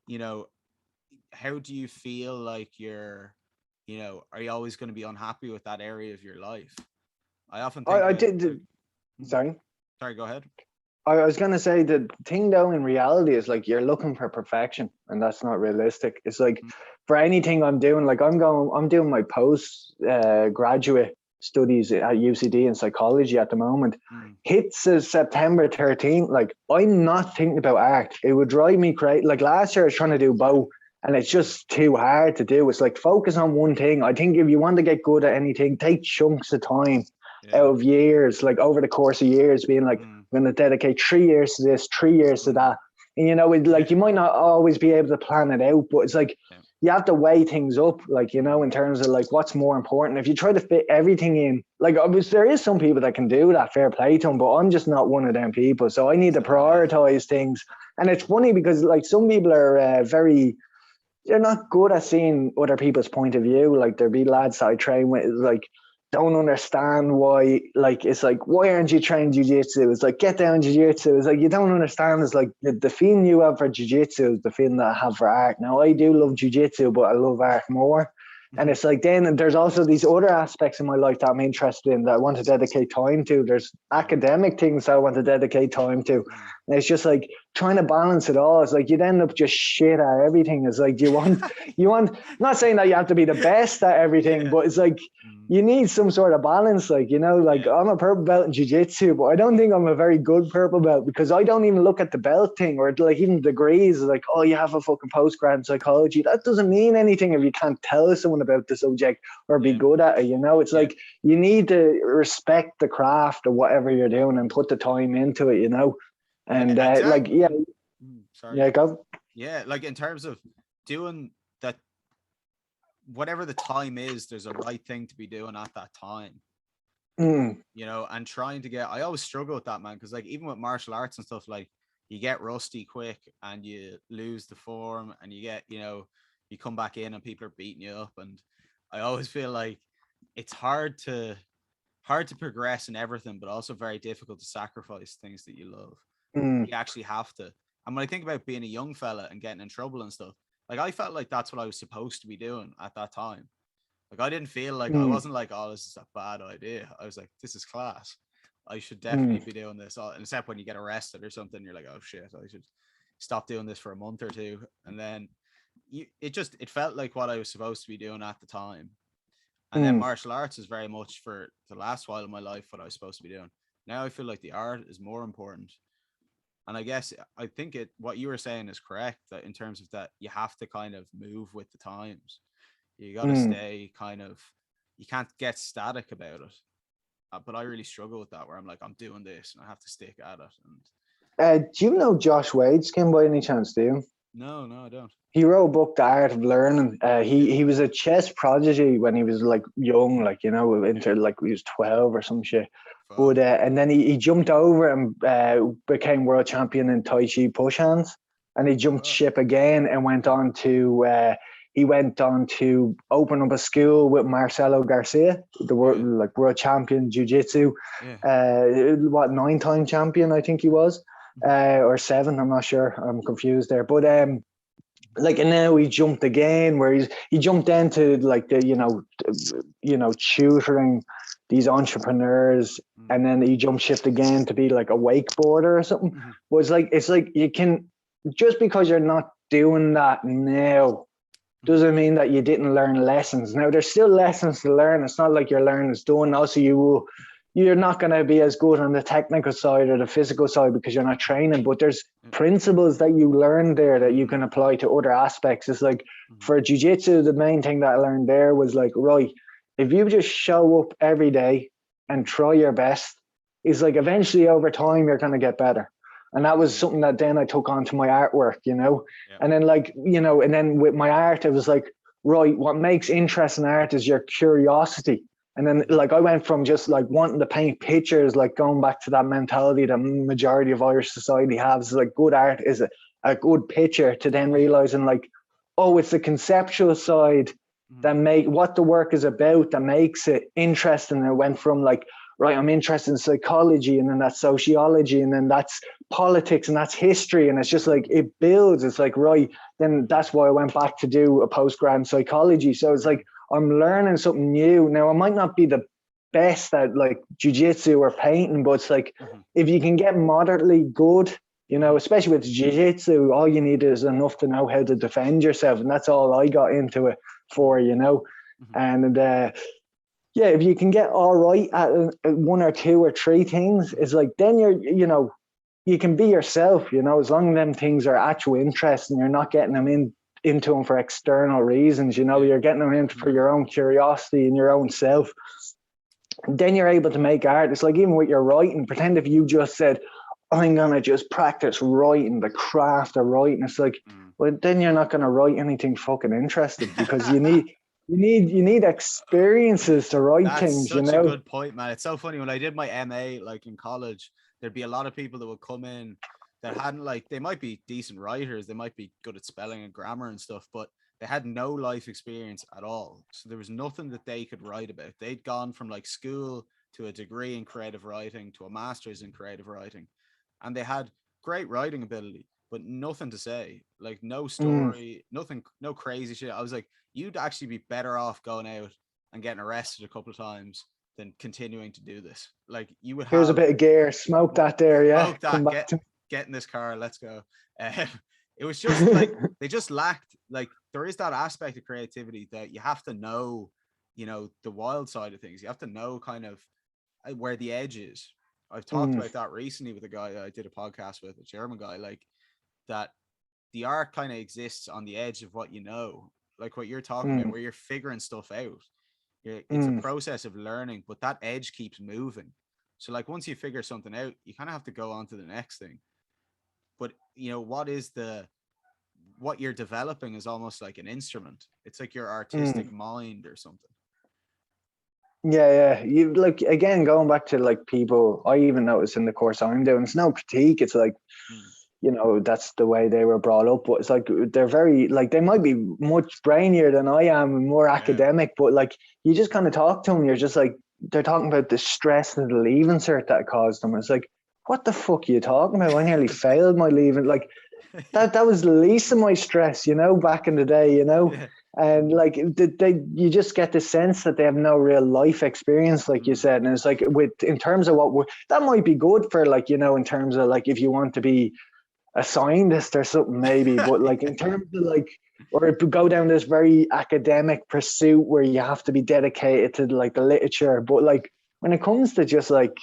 you know, how do you feel like you're, you know, are you always going to be unhappy with that area of your life? I often think sorry, go ahead. I was going to say the thing though in reality is like you're looking for perfection, and that's not realistic. It's like for anything I'm doing, like I'm doing my post graduate studies at UCD in psychology at the moment. Hits September 13th, like I'm not thinking about art. It would drive me crazy. Like last year I was trying to do both, and it's just too hard to do. It's like focus on one thing. I think if you want to get good at anything, take chunks of time out of years, like over the course of years, being like, I'm going to dedicate 3 years to this, 3 years to that. And you know, like you might not always be able to plan it out, but it's like you have to weigh things up, like, you know, in terms of like what's more important. If you try to fit everything in, like there is some people that can do that, fair play to them, but I'm just not one of them people. So I need to prioritize things. And it's funny because like some people are they're not good at seeing other people's point of view. Like there'd be lads that I train with, like, don't understand why, like, it's like, why aren't you training jiu-jitsu? It's like, get down jiu-jitsu. It's like, you don't understand. It's like the feeling you have for jiu-jitsu is the feeling that I have for art. Now, I do love jiu-jitsu, but I love art more. And it's like, then there's also these other aspects in my life that I'm interested in, that I want to dedicate time to. There's academic things that I want to dedicate time to. And it's just like trying to balance it all. It's like you'd end up just shit at everything. It's like, you want, not saying that you have to be the best at everything, but it's like, you need some sort of balance. Like, you know, like I'm a purple belt in jiu-jitsu, but I don't think I'm a very good purple belt, because I don't even look at the belt thing, or like even degrees. Like, oh, you have a fucking postgrad in psychology. That doesn't mean anything if you can't tell someone about the subject or be good at it. You know, it's like you need to respect the craft or whatever you're doing and put the time into it, you know. And exactly. like, Sorry. Yeah, go. Yeah, like in terms of doing that, whatever the time is, there's a right thing to be doing at that time. You know, and trying to get, I always struggle with that, man, because like even with martial arts and stuff, like you get rusty quick and you lose the form and you get, you know, you come back in and people are beating you up. And I always feel like it's hard to progress in everything, but also very difficult to sacrifice things that you love. You actually have to. And when I think about being a young fella and getting in trouble and stuff, like I felt like that's what I was supposed to be doing at that time. Like I didn't feel like, I wasn't like, oh, this is a bad idea. I was like, this is class. I should definitely be doing this. Except when you get arrested or something, you're like, oh shit, I should stop doing this for a month or two. And then it felt like what I was supposed to be doing at the time. And then martial arts is very much for the last while of my life what I was supposed to be doing. Now I feel like the art is more important. And I guess I think what you were saying is correct, that in terms of that you have to kind of move with the times. You got to stay kind of, you can't get static about it. But I really struggle with that, where I'm like, I'm doing this and I have to stick at it. And Do you know Josh Wade's skin by any chance? Do you? no, I don't. He wrote a book, The Art of Learning. He was a chess prodigy when he was like young, like, you know, into like he was 12 or some shit. But and then he jumped over and became world champion in Tai Chi push hands, and he jumped ship again and went on to open up a school with Marcelo Garcia, the world champion jiu-jitsu. What, 9-time champion I think he was, or 7, I'm not sure, I'm confused there, but like, and now he jumped again, where he jumped into like the tutoring these entrepreneurs, and then he jumped shift again to be like a wakeboarder or something. But it's like you can, just because you're not doing that now doesn't mean that you didn't learn lessons. Now there's still lessons to learn. It's not like your learning is done. Also, you're not going to be as good on the technical side or the physical side because you're not training, but there's principles that you learn there that you can apply to other aspects. It's like for jiu-jitsu, the main thing that I learned there was like, right, if you just show up every day and try your best, it's like eventually over time you're going to get better. And that was something that then I took on to my artwork, you know. And then like, you know, and then with my art, it was like, right, what makes interesting art is your curiosity. And then like I went from just like wanting to paint pictures, like going back to that mentality that majority of Irish society has, like good art is a good picture, to then realizing like, oh, it's the conceptual side that make what the work is about that makes it interesting. And it went from like, right, I'm interested in psychology, and then that's sociology, and then that's politics, and that's history. And it's just like, it builds. It's like, right, then that's why I went back to do a postgrad in psychology. So it's like, I'm learning something new. Now, I might not be the best at like jiu-jitsu or painting, but it's like, if you can get moderately good, you know, especially with jiu-jitsu, all you need is enough to know how to defend yourself. And that's all I got into it for, you know. And yeah, if you can get all right at 1 or 2 or 3 things, it's like, then you know, you can be yourself, you know, as long as them things are actual interest and you're not getting them into them for external reasons, you know, you're getting them in for your own curiosity and your own self. And then you're able to make art. It's like, even with your writing, pretend if you just said, I'm going to just practice writing, the craft of writing. It's like, well, then you're not going to write anything fucking interesting, because you need experiences to write things, you know. That's such a good point, man. It's so funny. When I did my MA, like in college, there'd be a lot of people that would come in that hadn't, like, they might be decent writers, they might be good at spelling and grammar and stuff, but they had no life experience at all. So there was nothing that they could write about. They'd gone from like school to a degree in creative writing to a master's in creative writing, and they had great writing ability, but nothing to say, like no story, nothing, no crazy shit. I was like, you'd actually be better off going out and getting arrested a couple of times than continuing to do this. Like, you would have, here's a bit of gear, smoke that there, yeah. Smoke that, come back get in this car, let's go. It was just like, they just lacked, like, there is that aspect of creativity that you have to know, you know, the wild side of things. You have to know kind of where the edge is. I've talked about that recently with a guy I did a podcast with, a German guy, like, that the art kind of exists on the edge of what you know, like what you're talking about, where you're figuring stuff out. It's a process of learning, but that edge keeps moving. So like, once you figure something out, you kind of have to go on to the next thing. But you know, what is the what you're developing is almost like an instrument. It's like your Mm. artistic mind or something. Yeah. You like, again, going back to like people, I even noticed in the course I'm doing, it's no critique. It's like, that's the way they were brought up. But it's like they're very, like, they might be much brainier than I am and more academic, but like you just kind of talk to them, you're just like, they're talking about the stress of the leaving cert that caused them. It's like, what the fuck are you talking about? I nearly failed my leaving. Like that was the least of my stress, back in the day, Yeah. and like you just get the sense that they have no real life experience, like you said. And it's like, in terms of that might be good for, like, in terms of like, if you want to be a scientist or something, maybe, but like in terms of like, or go down this very academic pursuit where you have to be dedicated to like the literature. But like when it comes to just like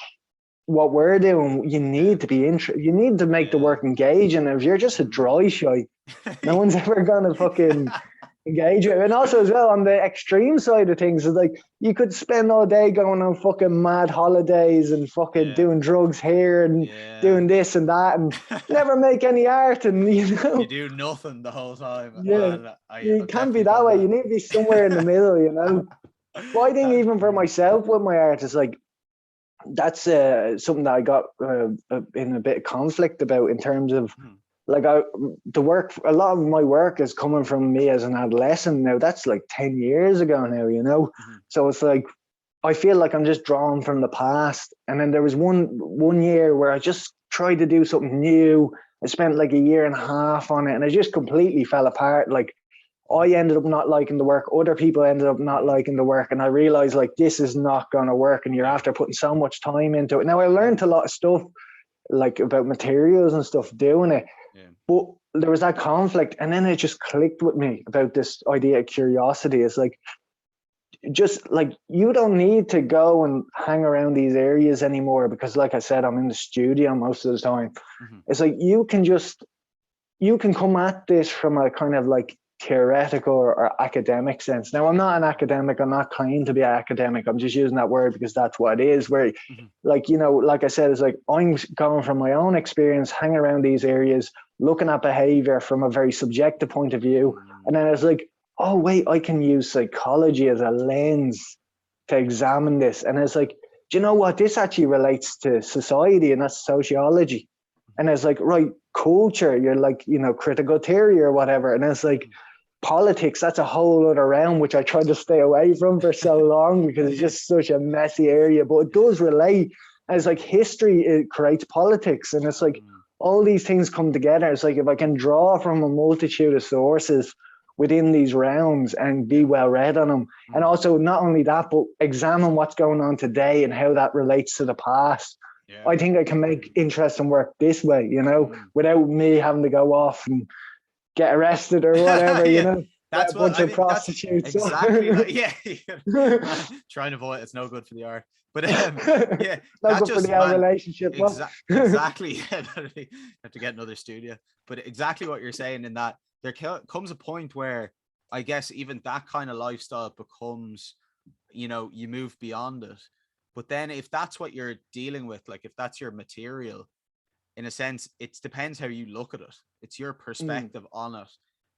what we're doing, you need to be you need to make the work engaging. If you're just a dry shite, no one's ever gonna fucking engage with it. And also as well, on the extreme side of things, is like you could spend all day going on fucking mad holidays and fucking doing drugs here and doing this and that and never make any art, and you do nothing the whole time. Well, you can't be that way. You need to be somewhere in the middle. But I think even for myself with my art, it's like, that's something that I got in a bit of conflict about, in terms of like the work. A lot of my work is coming from me as an adolescent. Now that's like 10 years ago now, so it's like I feel like I'm just drawing from the past. And then there was one year where I just tried to do something new. I spent like a year and a half on it, and I just completely fell apart. Like, I ended up not liking the work. Other people ended up not liking the work. And I realized, like, this is not going to work. And you're after putting so much time into it. Now, I learned a lot of stuff, like, about materials and stuff doing it. Yeah. But there was that conflict. And then it just clicked with me about this idea of curiosity. It's like, just like, you don't need to go and hang around these areas anymore, because, like I said, I'm in the studio most of the time. It's like, you can come at this from a kind of like theoretical or academic sense. Now, I'm not an academic. I'm not claiming to be an academic. I'm just using that word because that's what it is. Where, like, like I said, it's like, I'm going from my own experience, hanging around these areas, looking at behavior from a very subjective point of view. And then it's like, oh, wait, I can use psychology as a lens to examine this. And it's like, do you know what? This actually relates to society, and that's sociology. And it's like, right, culture, you're like, critical theory or whatever. And it's like, politics, that's a whole other realm, which I tried to stay away from for so long because it's just such a messy area. But it does relate. And it's like, history, it creates politics. And it's like, all these things come together. It's like, if I can draw from a multitude of sources within these realms and be well read on them, and also not only that, but examine what's going on today and how that relates to the past. I think I can make interesting work this way, without me having to go off and get arrested or whatever, That's a bunch of prostitutes. Exactly. Trying to avoid it's no good for the art. But no good for the relationship. Exactly. Have to get another studio. But exactly what you're saying, in that there comes a point where I guess even that kind of lifestyle becomes, you move beyond it. But then if that's what you're dealing with, like if that's your material, in a sense, it depends how you look at it. It's your perspective on it,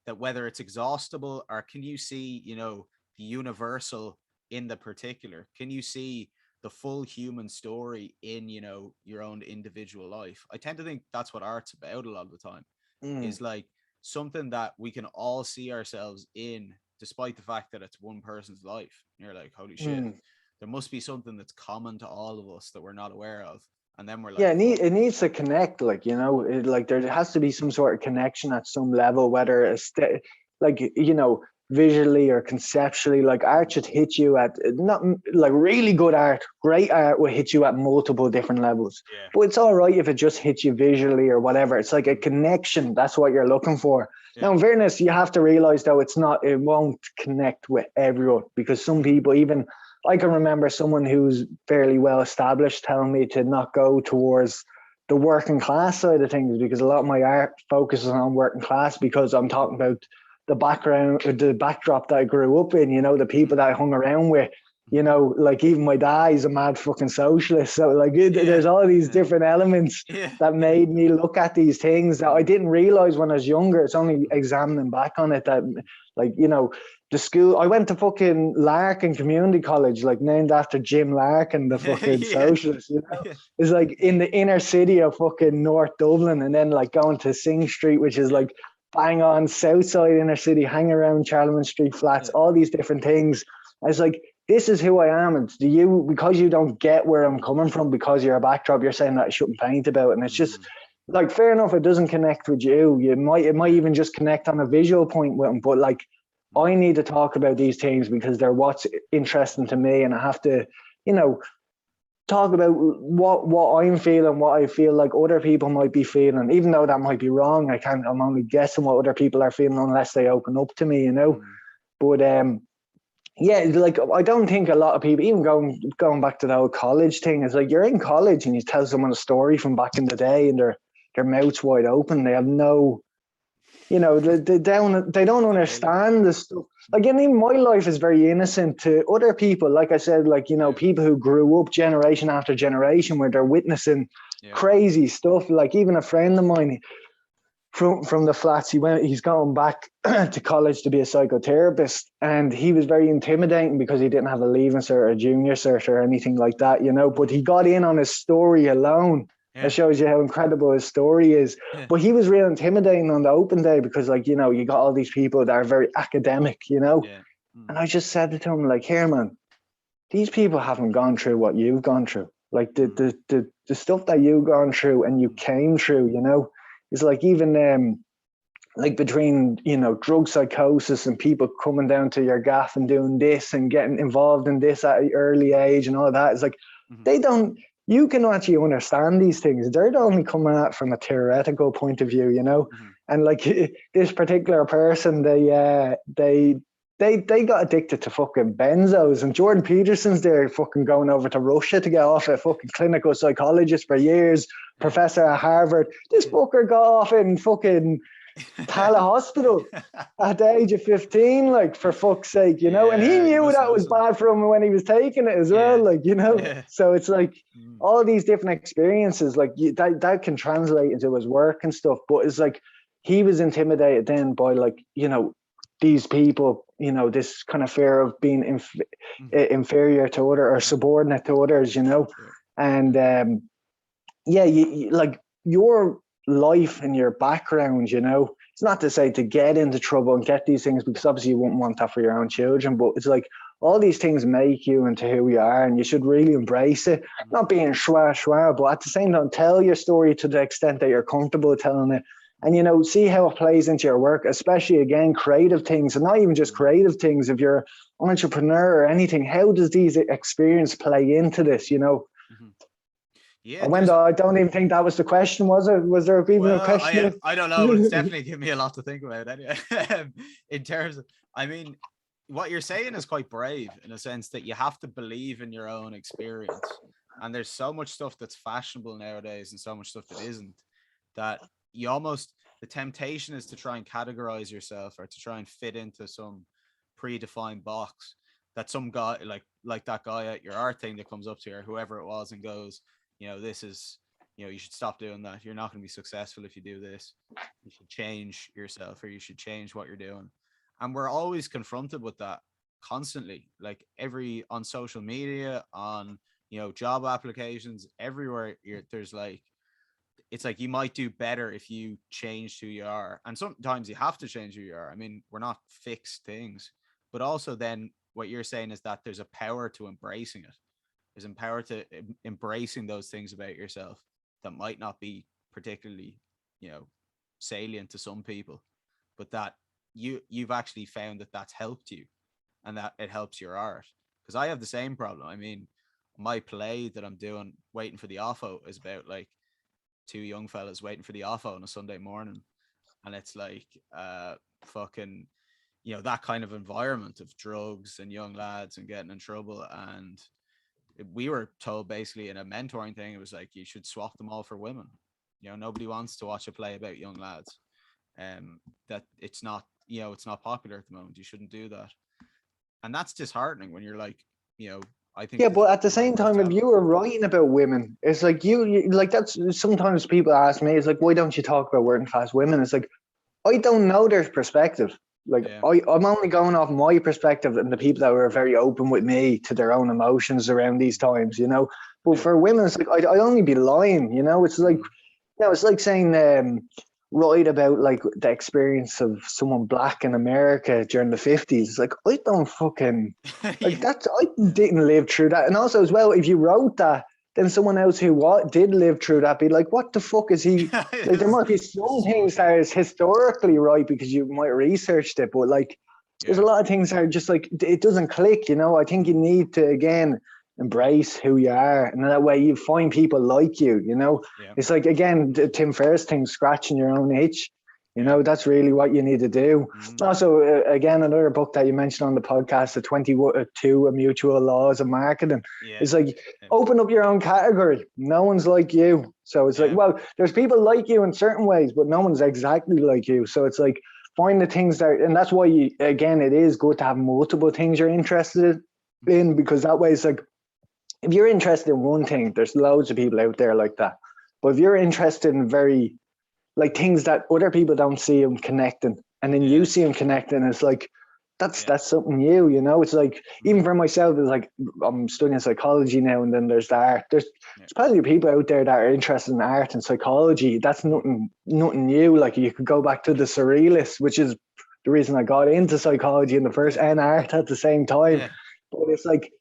that whether it's exhaustible, or can you see, the universal in the particular? Can you see the full human story in, your own individual life? I tend to think that's what art's about a lot of the time, is like something that we can all see ourselves in, despite the fact that it's one person's life. And you're like, holy shit, there must be something that's common to all of us that we're not aware of. And then we're like, it needs to connect, like, like there has to be some sort of connection at some level, whether it's like, visually or conceptually. Like, art should hit you at, not like really good art, great art will hit you at multiple different levels. But it's all right if it just hits you visually or whatever. It's like a connection. That's what you're looking for. Now, in fairness, you have to realize, though, it won't connect with everyone, because some people, even I can remember someone who's fairly well established telling me to not go towards the working class side of things, because a lot of my art focuses on working class, because I'm talking about the background, the backdrop that I grew up in, the people that I hung around with. You know, like even my dad is a mad fucking socialist. So like Yeah. there's all these Yeah. different elements Yeah. that made me look at these things that I didn't realize when I was younger. It's only examining back on it that, like, you know, the school, I went to fucking Larkin Community College, like named after Jim Larkin, the fucking Yeah. socialist, you know. Yeah. It's like in the inner city of fucking North Dublin, and then like going to Sing Street, which is like bang on south side inner city, hang around Charlemont Street flats, Yeah. all these different things. I was like, this is who I am. And do you, because you don't get where I'm coming from, because you're a backdrop, you're saying that I shouldn't paint about it. And it's just like, fair enough, it doesn't connect with you. It might even just connect on a visual point with them. But like, I need to talk about these things because they're what's interesting to me. And I have to, you know, talk about what I'm feeling, what I feel like other people might be feeling, even though that might be wrong. I'm only guessing what other people are feeling unless they open up to me, you know. But yeah, like I don't think a lot of people, even going back to the whole college thing, is like you're in college and you tell someone a story from back in the day and their mouths wide open. They have no, you know, they don't understand the stuff. Like, and even my life is very innocent to other people. Like I said, like, you know, people who grew up generation after generation where they're witnessing crazy stuff. Like even a friend of mine from the flats, he's going back to college to be a psychotherapist, and he was very intimidating because he didn't have a leaving cert or a junior cert or anything like that, you know, but he got in on his story alone. It shows you how incredible his story is. But he was real intimidating on the open day because, like, you know, you got all these people that are very academic, you know. And I just said to him, like, here, man, these people haven't gone through what you've gone through. Like the stuff that you've gone through and you came through, you know, is like even like between, you know, drug psychosis and people coming down to your gaff and doing this and getting involved in this at an early age and all that. It's like you can actually understand these things. They're only coming at it from a theoretical point of view, you know. And like this particular person, they got addicted to fucking benzos, and Jordan Peterson's there fucking going over to Russia to get off a fucking clinical psychologist for years, professor at Harvard. This fucker got off in fucking Tala Hospital at the age of 15, like, for fuck's sake, you know. And he knew that was bad for him when he was taking it as well, like, you know. So it's like all these different experiences, like that can translate into his work and stuff. But it's like he was intimidated then by, like, you know, these people, you know, this kind of fear of being inferior to other or subordinate to others, you know. And like your life and your background, you know, it's not to say to get into trouble and get these things, because obviously you wouldn't want that for your own children, but it's like all these things make you into who you are, and you should really embrace it. Not being schwa, but at the same time, tell your story to the extent that you're comfortable telling it. And, you know, see how it plays into your work, especially, again, creative things, and not even just creative things. If you're an entrepreneur or anything, how does these experience play into this, you know? Yeah, I don't even think that was the question, was it? Was there even a question? I don't know, but it's definitely given me a lot to think about anyway. In terms of, I mean, what you're saying is quite brave in a sense that you have to believe in your own experience. And there's so much stuff that's fashionable nowadays and so much stuff that isn't, that you almost, the temptation is to try and categorize yourself or to try and fit into some predefined box that some guy like that guy at your art thing that comes up to you or whoever it was and goes, you know, this is, you know, you should stop doing that. You're not going to be successful if you do this. You should change yourself, or you should change what you're doing. And we're always confronted with that constantly, like on social media, on, you know, job applications, everywhere. There's like, it's like you might do better if you change who you are. And sometimes you have to change who you are. I mean, we're not fixed things, but also then what you're saying is that there's a power to embracing it. There's a power to embracing those things about yourself that might not be particularly, you know, salient to some people, but that you've actually found that that's helped you and that it helps your art. Because I have the same problem. I mean, my play that I'm doing, Waiting for the Offo, is about like two young fellas waiting for the Offo on a Sunday morning. And it's like fucking, you know, that kind of environment of drugs and young lads and getting in trouble. And we were told basically in a mentoring thing, it was like, you should swap them all for women. You know, nobody wants to watch a play about young lads. That it's not, you know, it's not popular at the moment. You shouldn't do that. And that's disheartening when you're like, I think Yeah, this is but at the the right same way to time, if tell it. you were writing about women, it's like you like that's sometimes people ask me, it's like, why don't you talk about working class women? It's like, I don't know their perspective. Like Yeah, I'm only going off my perspective and the people that were very open with me to their own emotions around these times, you know. But yeah. for women, it's like I'd only be lying, you know. It's like Mm. it's like saying write about like the experience of someone black in America during the 50s. It's like I don't fucking like Yeah, that's I yeah. didn't live through that. And also as well, if you wrote that, then someone else who did live through that be like, what the fuck is he like? There might be This some is things bullshit. that is historically right because you might have researched it, but like there's a Yeah. lot of things that are just like it doesn't click, you know. I think you Mm. need to again embrace who you are, and that way you find people like you know. Yeah, It's like again the Tim Ferriss thing, scratching your own itch, you yeah. know. That's really what you need to do. Mm. Also again, another book that you mentioned on the podcast, the 22 mutual laws of marketing. Yeah, It's like yeah, open up your own category. No one's like you, so it's like, yeah. well, there's people like you in certain ways, but no one's exactly like you. So it's like find the things that, and that's why you, again, it is good to have multiple things you're interested in, because that way it's like if you're interested in one thing, there's loads of people out there like that. But if you're interested in very like things that other people don't see them connecting, and then you Yeah, see them connecting, it's like yeah. that's something new, you know. It's like even Mm. for myself, it's like I'm studying psychology now, and then there's the art. There's Yeah. plenty of people out there that are interested in art and psychology. That's Mm. nothing new. Like you could go back to the surrealists, which is the reason I got into psychology in the first, and art at the same time. Yeah. But it's like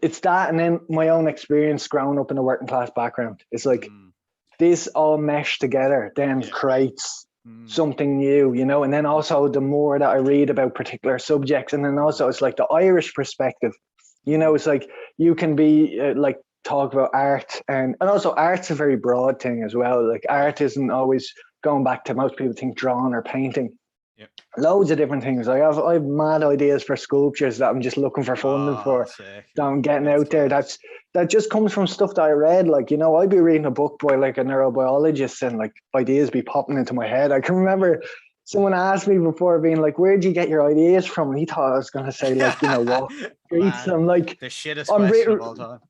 it's that, and then my own experience growing up in a working class background. It's like Mm. this all meshed together then Yeah. creates Mm. something new, you know. And then also the more that I read about particular subjects, and then also it's like the Irish perspective, you know. Mm. It's like you can be like talk about art, and also art's a very broad thing as well. Like Yeah. art isn't always going back to, most people think, drawing or painting. Yeah. Loads of different things. I have mad ideas for sculptures that I'm just looking for funding Oh, for, sick. that I'm getting That's out there. class. That just comes from stuff that I read. Like, you know, I'd be reading a book by like a neurobiologist and like ideas be popping into my head. I can remember someone asked me before, being like, where'd you get your ideas from? And he thought I was gonna say like, you know, what streets. Man, I'm like, the shittest I'm question re- of all time.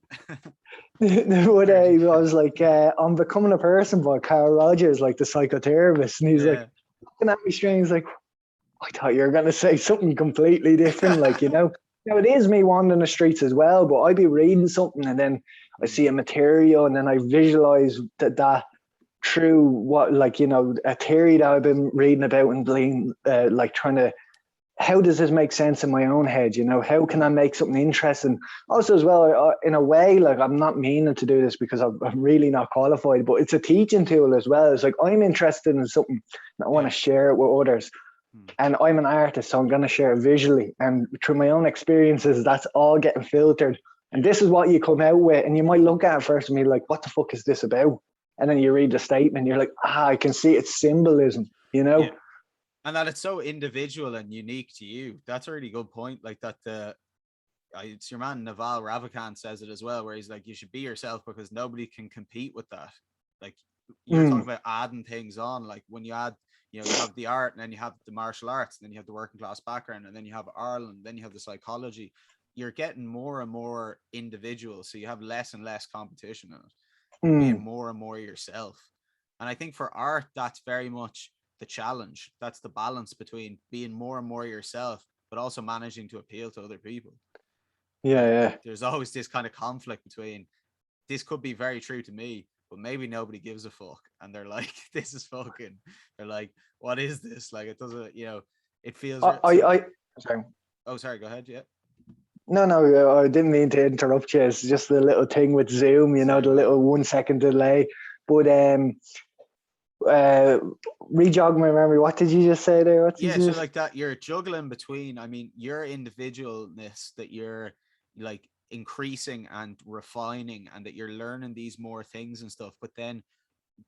what Where'd you I get was like, I'm becoming a person by Carl Rogers, like the psychotherapist. And he's like Yeah. looking at me strange, like, I thought you were going to say something completely different. Like, you know, now it is me wandering the streets as well, but I'd be reading something and then I see Mm. a material and then I visualize that through what, like, you know, a theory that I've been reading about and being like trying to, how does this make sense in my own head? You know, how can I Mm. make something interesting? Also, as well, in a way, like I'm not meaning to do this because I'm really not qualified, but it's a teaching tool as well. It's like I'm interested in something and I want Yeah. to share it with others, Mm. and I'm an artist, so I'm going to share it visually. And through my own experiences, that's all getting filtered. And Yeah. this is what you come out with. And you might look at it first and be like, what the fuck is this about? And then you read the statement, you're like, I can see its symbolism, you Yeah. know? And that it's so individual and unique to you. That's a really good point. Like that it's your man Naval Ravikant says it as well, where he's like, you should be yourself because nobody can compete with that. Like you're Mm, talking about adding things on, like when you add, you have the art and then you have the martial arts, and then you have the working class background, and then you have Ireland, then you have the psychology. You're getting more and more individual, so you have less and less competition in it. You're being mm, more and more yourself. And I think for art, that's very much the challenge. That's the balance between being more and more yourself, but also managing to appeal to other people. yeah, Like yeah. there's always this kind of conflict between this could be very true to me, but maybe nobody gives a fuck. And they're like, this is fucking, they're like, what is this? Like, it doesn't, it feels so. Sorry. Oh, sorry, go ahead. Yeah. No, I didn't mean to interrupt you. It's just the little thing with Zoom, you know, the Zoom, yeah. little 1 second delay. But uh, rejog my memory. What did you just say there? What did Yeah, you so just? like that, you're juggling between, I mean, your individualness that you're like increasing and refining, and that you're learning these more things and stuff, but then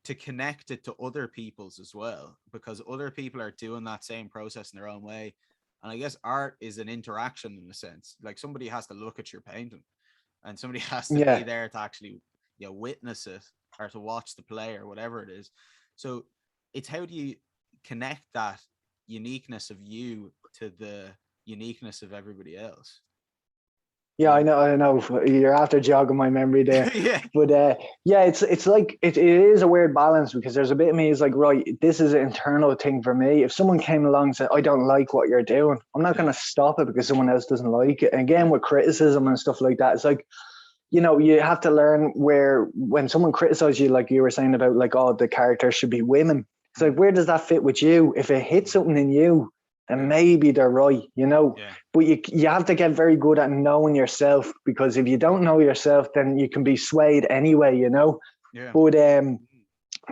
to connect it to other people's as well, because other people are doing that same process in their own way. And I guess art is an interaction in a sense. Like somebody has to look at your painting, and somebody has to be Yeah. there to actually, witness it, or to watch the play or whatever it is. So it's how do you connect that uniqueness of you to the uniqueness of everybody else? Yeah, I know. You're after jogging my memory there. Yeah. But yeah, it's like it is a weird balance because there's a bit of me is like, right, this is an internal thing for me. If someone came along and said, I don't like what you're doing, I'm not gonna stop it because someone else doesn't like it. And again, with criticism and stuff like that, it's like, you have to learn where when someone criticizes you, like you were saying about like, oh, the characters should be women. It's like, where does that fit with you? If it hits something in you, then maybe they're right, Yeah. But you have to get very good at knowing yourself, because if you don't know yourself, then you can be swayed anyway. Yeah. But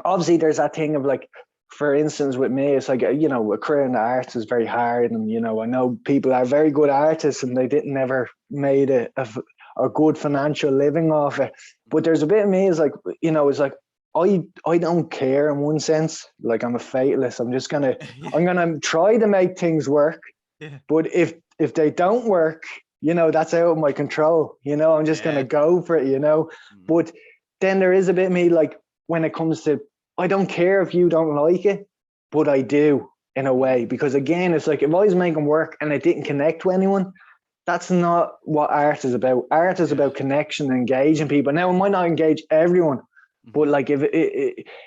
obviously there's that thing of like, for instance, with me, it's like, a career in the arts is very hard. And, I know people are very good artists and they didn't never made a good financial living off it. But there's a bit of me is like, it's like, I don't care in one sense. Like, I'm a fatalist. I'm gonna try to make things work. Yeah. But if they don't work, that's out of my control. I'm just gonna go for it. But then there is a bit of me like, when it comes to, I don't care if you don't like it, but I do in a way, because again, it's like, if I was making work and it didn't connect with anyone, that's not what art is about. Art is about connection, engaging people. Now, it might not engage everyone, but like, if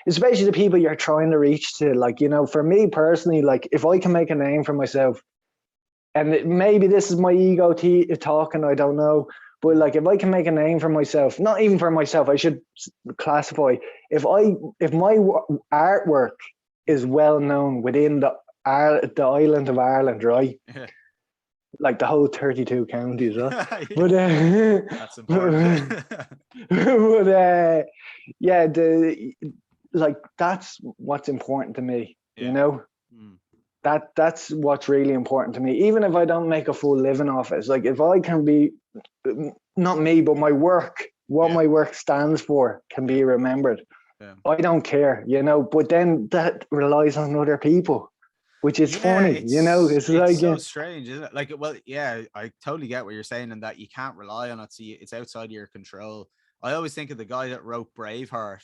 especially the people you're trying to reach to, like, for me personally, like, if I can make a name for myself, and maybe this is my ego talking, I don't know, but like, if I can make a name for myself, not even for myself, I should classify, if my artwork is well known within the island of Ireland, right? Yeah. Like the whole 32 counties, huh? Yeah. But That's important. but yeah, like, that's what's important to me. Mm. That's what's really important to me. Even if I don't make a full living off it, it's like, if I can be, not me, but my work, what my work stands for, can be remembered. I don't care, But then that relies on other people, which is funny, It's like, so strange, isn't it? Like, well, yeah, I totally get what you're saying, and that you can't rely on it. So it's outside of your control. I always think of the guy that wrote Braveheart,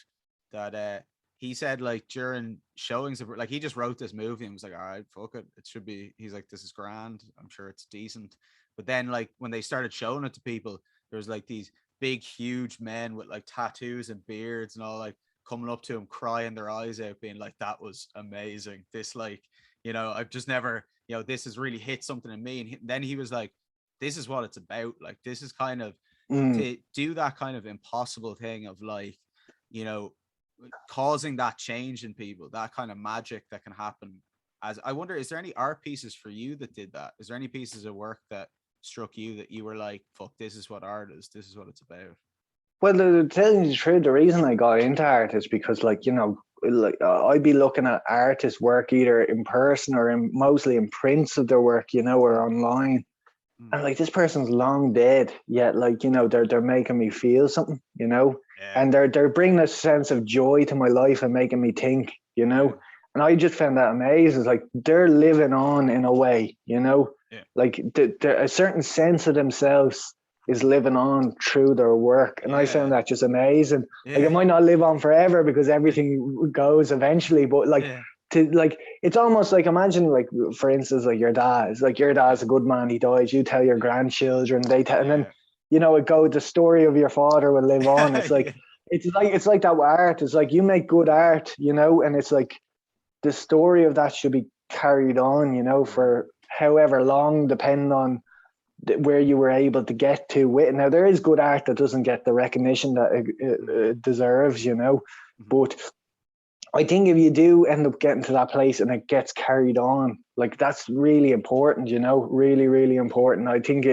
that he said, like, during showings of, like, he just wrote this movie and was like, all right, fuck it, it should be. He's like, this is grand. I'm sure it's decent. But then, like, when they started showing it to people, there's like these big, huge men with like tattoos and beards and all, like, coming up to him, crying their eyes out, being like, that was amazing. This, like, I've just never, this has really hit something in me. And then he was like, this is what it's about. Like, this is kind of to do that kind of impossible thing of, like, causing that change in people, that kind of magic that can happen. As I wonder, is there any art pieces for you that did that? Is there any pieces of work that struck you that you were like, fuck, this is what art is, this is what it's about? well, to tell you the truth, the reason I got into art is because, like, like, I'd be looking at artists' work either in person or mostly in prints of their work, or online. And like, this person's long dead, yet, like, they're making me feel something, and they're bringing a sense of joy to my life and making me think, and I just found that amazing. It's like, they're living on in a way, like a certain sense of themselves is living on through their work, and I found that just amazing. Like, it might not live on forever because everything goes eventually, but like, it's almost like, imagine, like, for instance, like, your dad. It's like, your dad's a good man, he dies, you tell your grandchildren, and then the story of your father will live on. It's like, it's like that with art. It's like, you make good art, and it's like, the story of that should be carried on, for however long, depending on where you were able to get to with. Now, there is good art that doesn't get the recognition that it deserves, but I think if you do end up getting to that place and it gets carried on, like, that's really important, really, really important. I think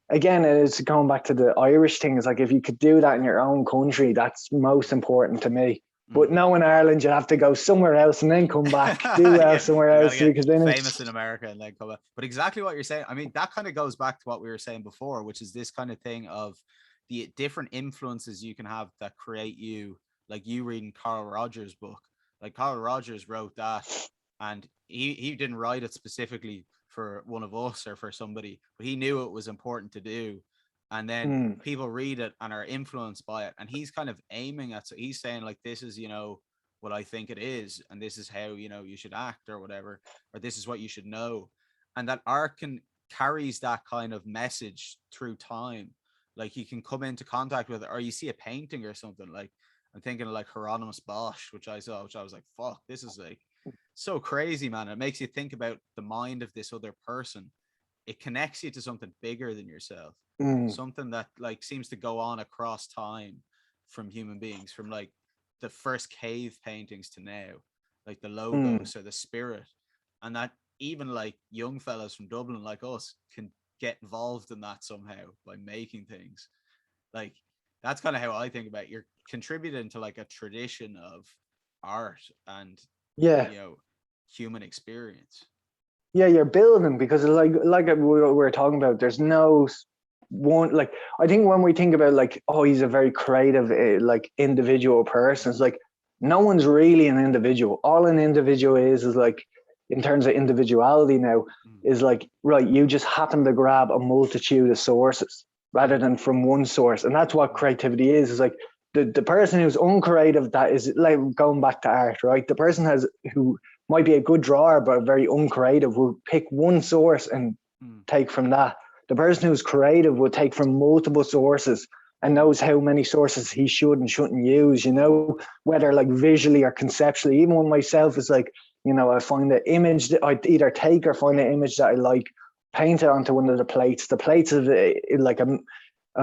again, it's going back to the Irish thing. It's like, if you could do that in your own country, that's most important to me. But no, in Ireland, you have to go somewhere else and then come back, do well somewhere else, because then famous in America and then come back. But exactly what you're saying, I mean, that kind of goes back to what we were saying before, which is this kind of thing of the different influences you can have that create you. Like, you reading Carl Rogers' book, like, Carl Rogers wrote that, and he didn't write it specifically for one of us or for somebody, but he knew it was important to do. And then people read it and are influenced by it, and he's kind of aiming at, so he's saying, like, this is, what I think it is, and this is how, you should act or whatever, or this is what you should know. And that art can carries that kind of message through time. Like you can come into contact with it, or you see a painting or something. Like I'm thinking of like Hieronymus Bosch, which I saw, which I was like, fuck, this is like so crazy, man. It makes you think about the mind of this other person. It connects you to something bigger than yourself, something that like seems to go on across time from human beings, from like the first cave paintings to now, like the logos or the spirit, and that even like young fellas from Dublin like us can get involved in that somehow by making things. Like that's kind of how I think about it. You're contributing to like a tradition of art and Yeah. you know, human experience. Yeah, you're building, because like we were talking about, there's no one, like, I think when we think about like, oh, he's a very creative like individual person, it's like no one's really an individual. All an individual is like, in terms of individuality now, is like, right, you just happen to grab a multitude of sources rather than from one source. And that's what creativity is like the person who's uncreative, that is like going back to art, right? The person who might be a good drawer but very uncreative will pick one source and take from that. The person who's creative will take from multiple sources and knows how many sources he should and shouldn't use, you know, whether like visually or conceptually. Even with myself, it's like, you know, I find the image that I either take or find the image that I like, paint it onto one of the plates. The plates is like a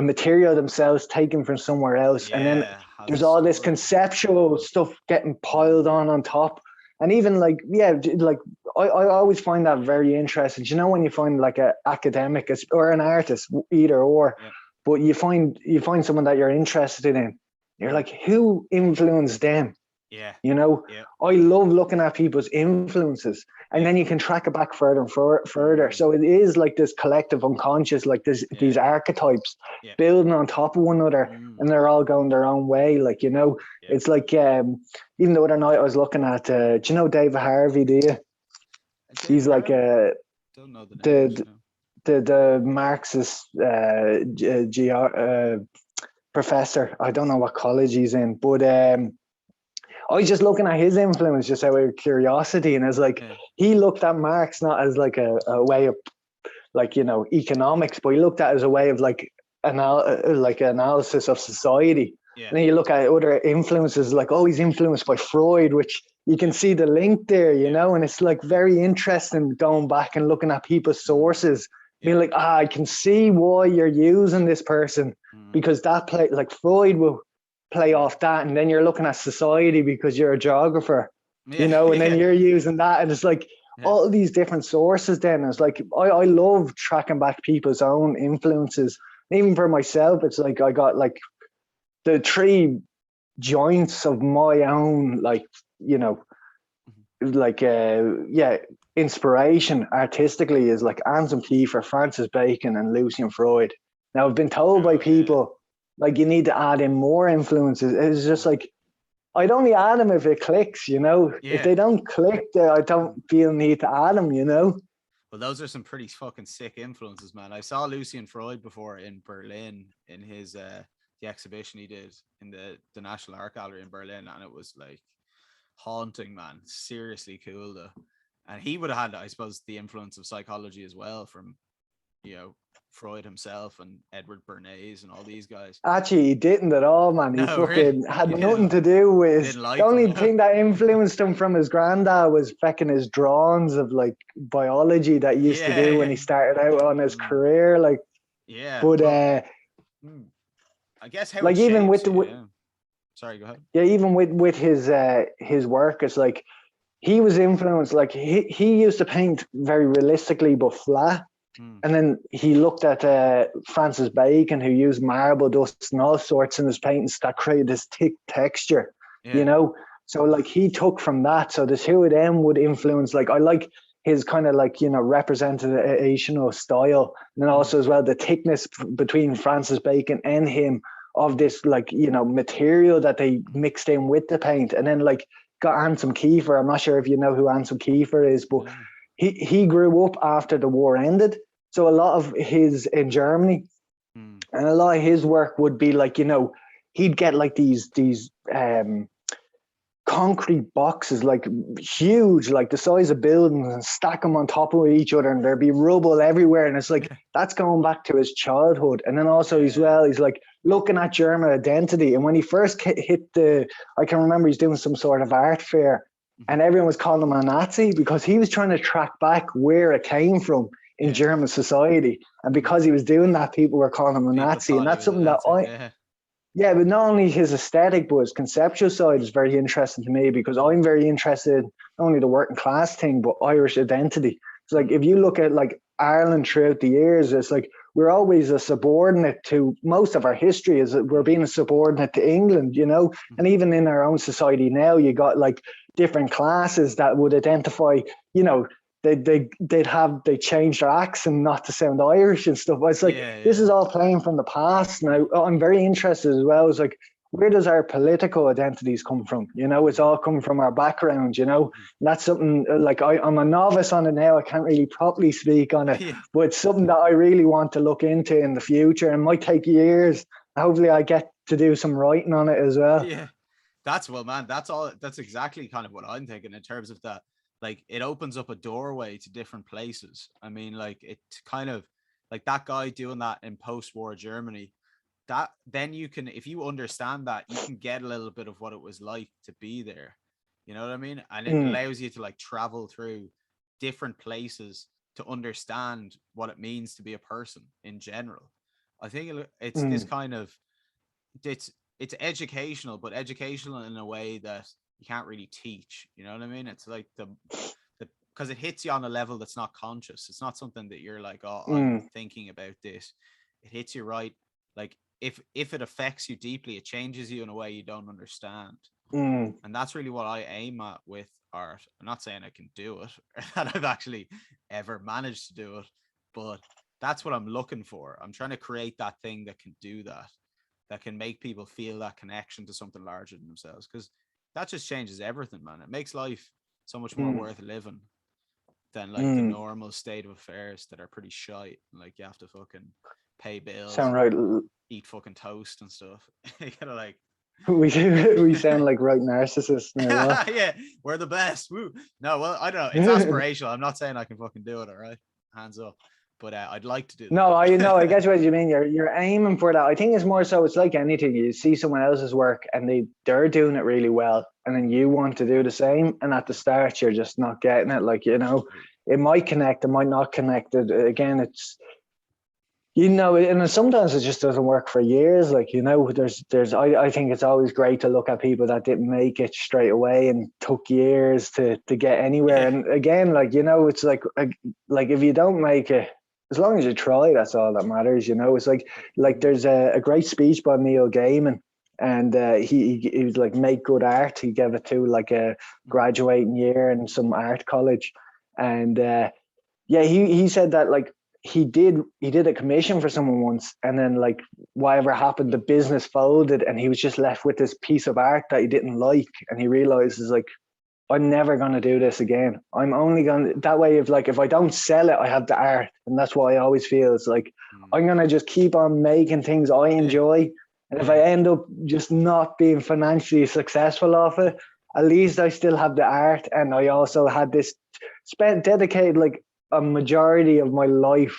material themselves taken from somewhere else. And then there's all this conceptual stuff getting piled on top. And even like, yeah, like I always find that very interesting. You know, when you find like an academic or an artist, either or, but you find someone that you're interested in, you're like, who influenced them? Yeah. You know, I love looking at people's influences, and then you can track it back further and further. So it is like this collective unconscious, like these archetypes building on top of one another, and they're all going their own way. Like, you know, it's like, even the other night I was looking at, do you know David Harvey? Do you? He's like don't know the the Marxist professor. I don't know what college he's in, but I was just looking at his influence just out of curiosity, and it's like he looked at Marx not as like a way of like, you know, economics, but he looked at it as a way of like analysis of society. And then you look at other influences, like, oh, he's influenced by Freud, which you can see the link there, you know, and it's like very interesting going back and looking at people's sources, being like, I can see why you're using this person, because that play, like Freud will play off that, and then you're looking at society because you're a geographer, you know, and then you're using that, and it's like all these different sources. Then it's like I love tracking back people's own influences. Even for myself, it's like I got like the three joints of my own, like, you know, like inspiration artistically is like Anselm Kiefer, Francis Bacon, and Lucian Freud. Now I've been told by people like you need to add in more influences. It's just like, I'd only add them if it clicks, you know. If they don't click, I don't feel need to add them, you know. Well, those are some pretty fucking sick influences, man. I saw Lucian Freud before in Berlin in his the exhibition he did in the National Art Gallery in Berlin, and it was like haunting, man. Seriously cool though. And he would have had, I suppose, the influence of psychology as well from, you know, Freud himself and Edward Bernays and all these guys. Actually, he didn't at all, man. He fucking had nothing to do with. The only thing that influenced him from his granddad was fucking his drawings of like biology that he used to do when he started out on his career. Like, but I guess how like even with sorry, go ahead. Yeah, even with his work, it's like he was influenced. Like he used to paint very realistically but flat. And then he looked at Francis Bacon, who used marble dust and all sorts in his paintings that created this thick texture, you know? So like he took from that. So the two of them would influence, like, I like his kind of like, you know, representational style. And then also as well, the thickness between Francis Bacon and him of this, like, you know, material that they mixed in with the paint. And then like got Anselm Kiefer. I'm not sure if you know who Anselm Kiefer is, but he grew up after the war ended. So a lot of his in Germany, and a lot of his work would be like, you know, he'd get like these concrete boxes, like huge, like the size of buildings, and stack them on top of each other, and there'd be rubble everywhere. And it's like, that's going back to his childhood. And then also as well, he's like looking at German identity. And when he first hit I can remember he's doing some sort of art fair, and everyone was calling him a Nazi because he was trying to track back where it came from in German society. And because he was doing that, people were calling him a Nazi. And that's something that yeah, but not only his aesthetic, but his conceptual side is very interesting to me, because I'm very interested, not only the working class thing, but Irish identity. It's like, if you look at like Ireland throughout the years, it's like we're always a subordinate to, most of our history is that we're being a subordinate to England, you know? And even in our own society now, you got like different classes that would identify, you know, they change their accent not to sound Irish and stuff. It's like, this is all playing from the past. Now I'm very interested as well. It's like, where does our political identities come from? You know, it's all come from our background, you know. And that's something like I'm a novice on it now. I can't really properly speak on it, but it's something that I really want to look into in the future. And it might take years. Hopefully I get to do some writing on it as well. Yeah, man, that's exactly kind of what I'm thinking in terms of that. Like, it opens up a doorway to different places. I mean, like, it kind of like that guy doing that in post-war Germany, that then you can, if you understand that, you can get a little bit of what it was like to be there. You know what I mean? And it allows you to like travel through different places to understand what it means to be a person in general. I think it's this kind of, it's educational, but educational in a way that you can't really teach. You know what I mean? It's like the because it hits you on a level that's not conscious. It's not something that you're like, oh, I'm thinking about this. It hits you right. Like, if it affects you deeply, it changes you in a way you don't understand. And that's really what I aim at with art. I'm not saying I can do it, that I've actually ever managed to do it, but that's what I'm looking for. I'm trying to create that thing that can do that can make people feel that connection to something larger than themselves, because that just changes everything, man. It makes life so much more worth living than like the normal state of affairs that are pretty shite. Like, you have to fucking pay bills, sound right, eat fucking toast and stuff. You gotta like we sound like right narcissists now. Yeah, we're the best. Woo. No, well, I don't know. It's aspirational. I'm not saying I can fucking do it, all right? Hands up. But I'd like to do that. No, I guess what you mean. You're aiming for that. I think it's more so, it's like anything. You see someone else's work and they're doing it really well, and then you want to do the same, and at the start you're just not getting it. Like, you know, it might connect, it might not connect. Again, it's, you know, and sometimes it just doesn't work for years. Like, you know, I think it's always great to look at people that didn't make it straight away and took years to get anywhere. And again, like, you know, it's like if you don't make it, as long as you try, that's all that matters. You know, it's like there's a great speech by Neil Gaiman, and he was like, make good art. He gave it to like a graduating year in some art college, and he said that like he did a commission for someone once, and then like whatever happened, the business folded, and he was just left with this piece of art that he didn't like, and he realizes like, I'm never going to do this again. I'm only going to, that way, if I don't sell it, I have the art. And that's what I always feel. It's like, I'm going to just keep on making things I enjoy. And if I end up just not being financially successful off it, at least I still have the art. And I also had dedicated like a majority of my life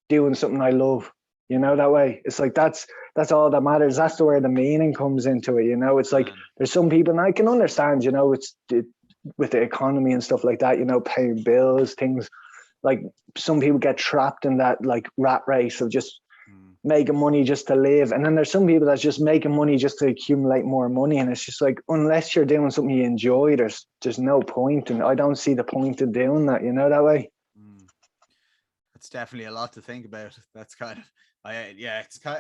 doing something I love, you know, that way. It's like, that's all that matters. That's where the meaning comes into it. You know, it's like, there's some people, and I can understand, you know, with the economy and stuff like that, you know, paying bills, things like, some people get trapped in that like rat race of just making money just to live. And then there's some people that's just making money just to accumulate more money. And it's just like, unless you're doing something you enjoy, there's no point. And I don't see the point in doing that, you know, that way. That's definitely a lot to think about. That's kind of,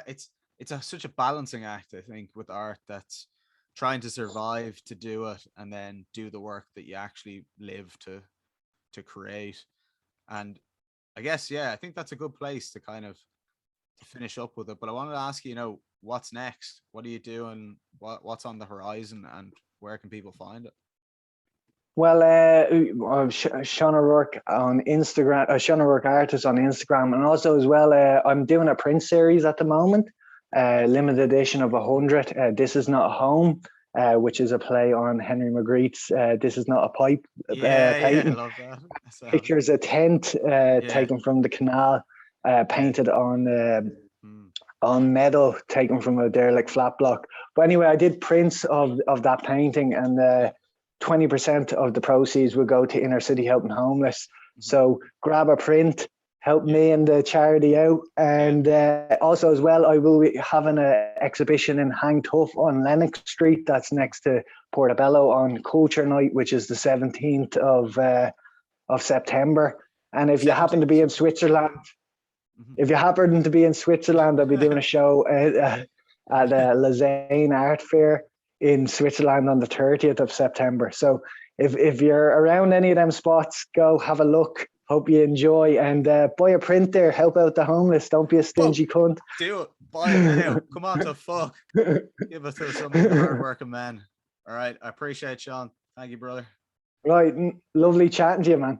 it's such a balancing act, I think, with art, that's trying to survive to do it, and then do the work that you actually live to create. And I guess, I think that's a good place to kind of to finish up with it. But I wanted to ask you, you know, what's next? What are you doing? What's on the horizon, and where can people find it? Well, Sean O'Rourke on Instagram, Sean O'Rourke Artist on Instagram, and also as well, I'm doing a print series at the moment, limited edition of 100. This is not a home. which is a play on Henry Magritte's This Is Not a Pipe Yeah, I painting. love that. So, Pictures a tent taken from the canal, painted on metal taken from a derelict flat block. But anyway, I did prints of that painting, and 20% of the proceeds will go to inner city helping homeless. So grab a print, help me and the charity out. And also as well, I will be having an exhibition in Hang Tough on Lennox Street. That's next to Portobello on Culture Night, which is the 17th of September. And if you happen to be in Switzerland, I'll be doing a show at Lausanne Art Fair in Switzerland on the 30th of September. So if you're around any of them spots, go have a look. Hope you enjoy, and buy a print there. Help out the homeless. Don't be a stingy cunt. Do it. Buy it now. Come on to fuck. Give it to some of the hard-working men. All right. I appreciate it, Sean. Thank you, brother. Right. Lovely chatting to you, man.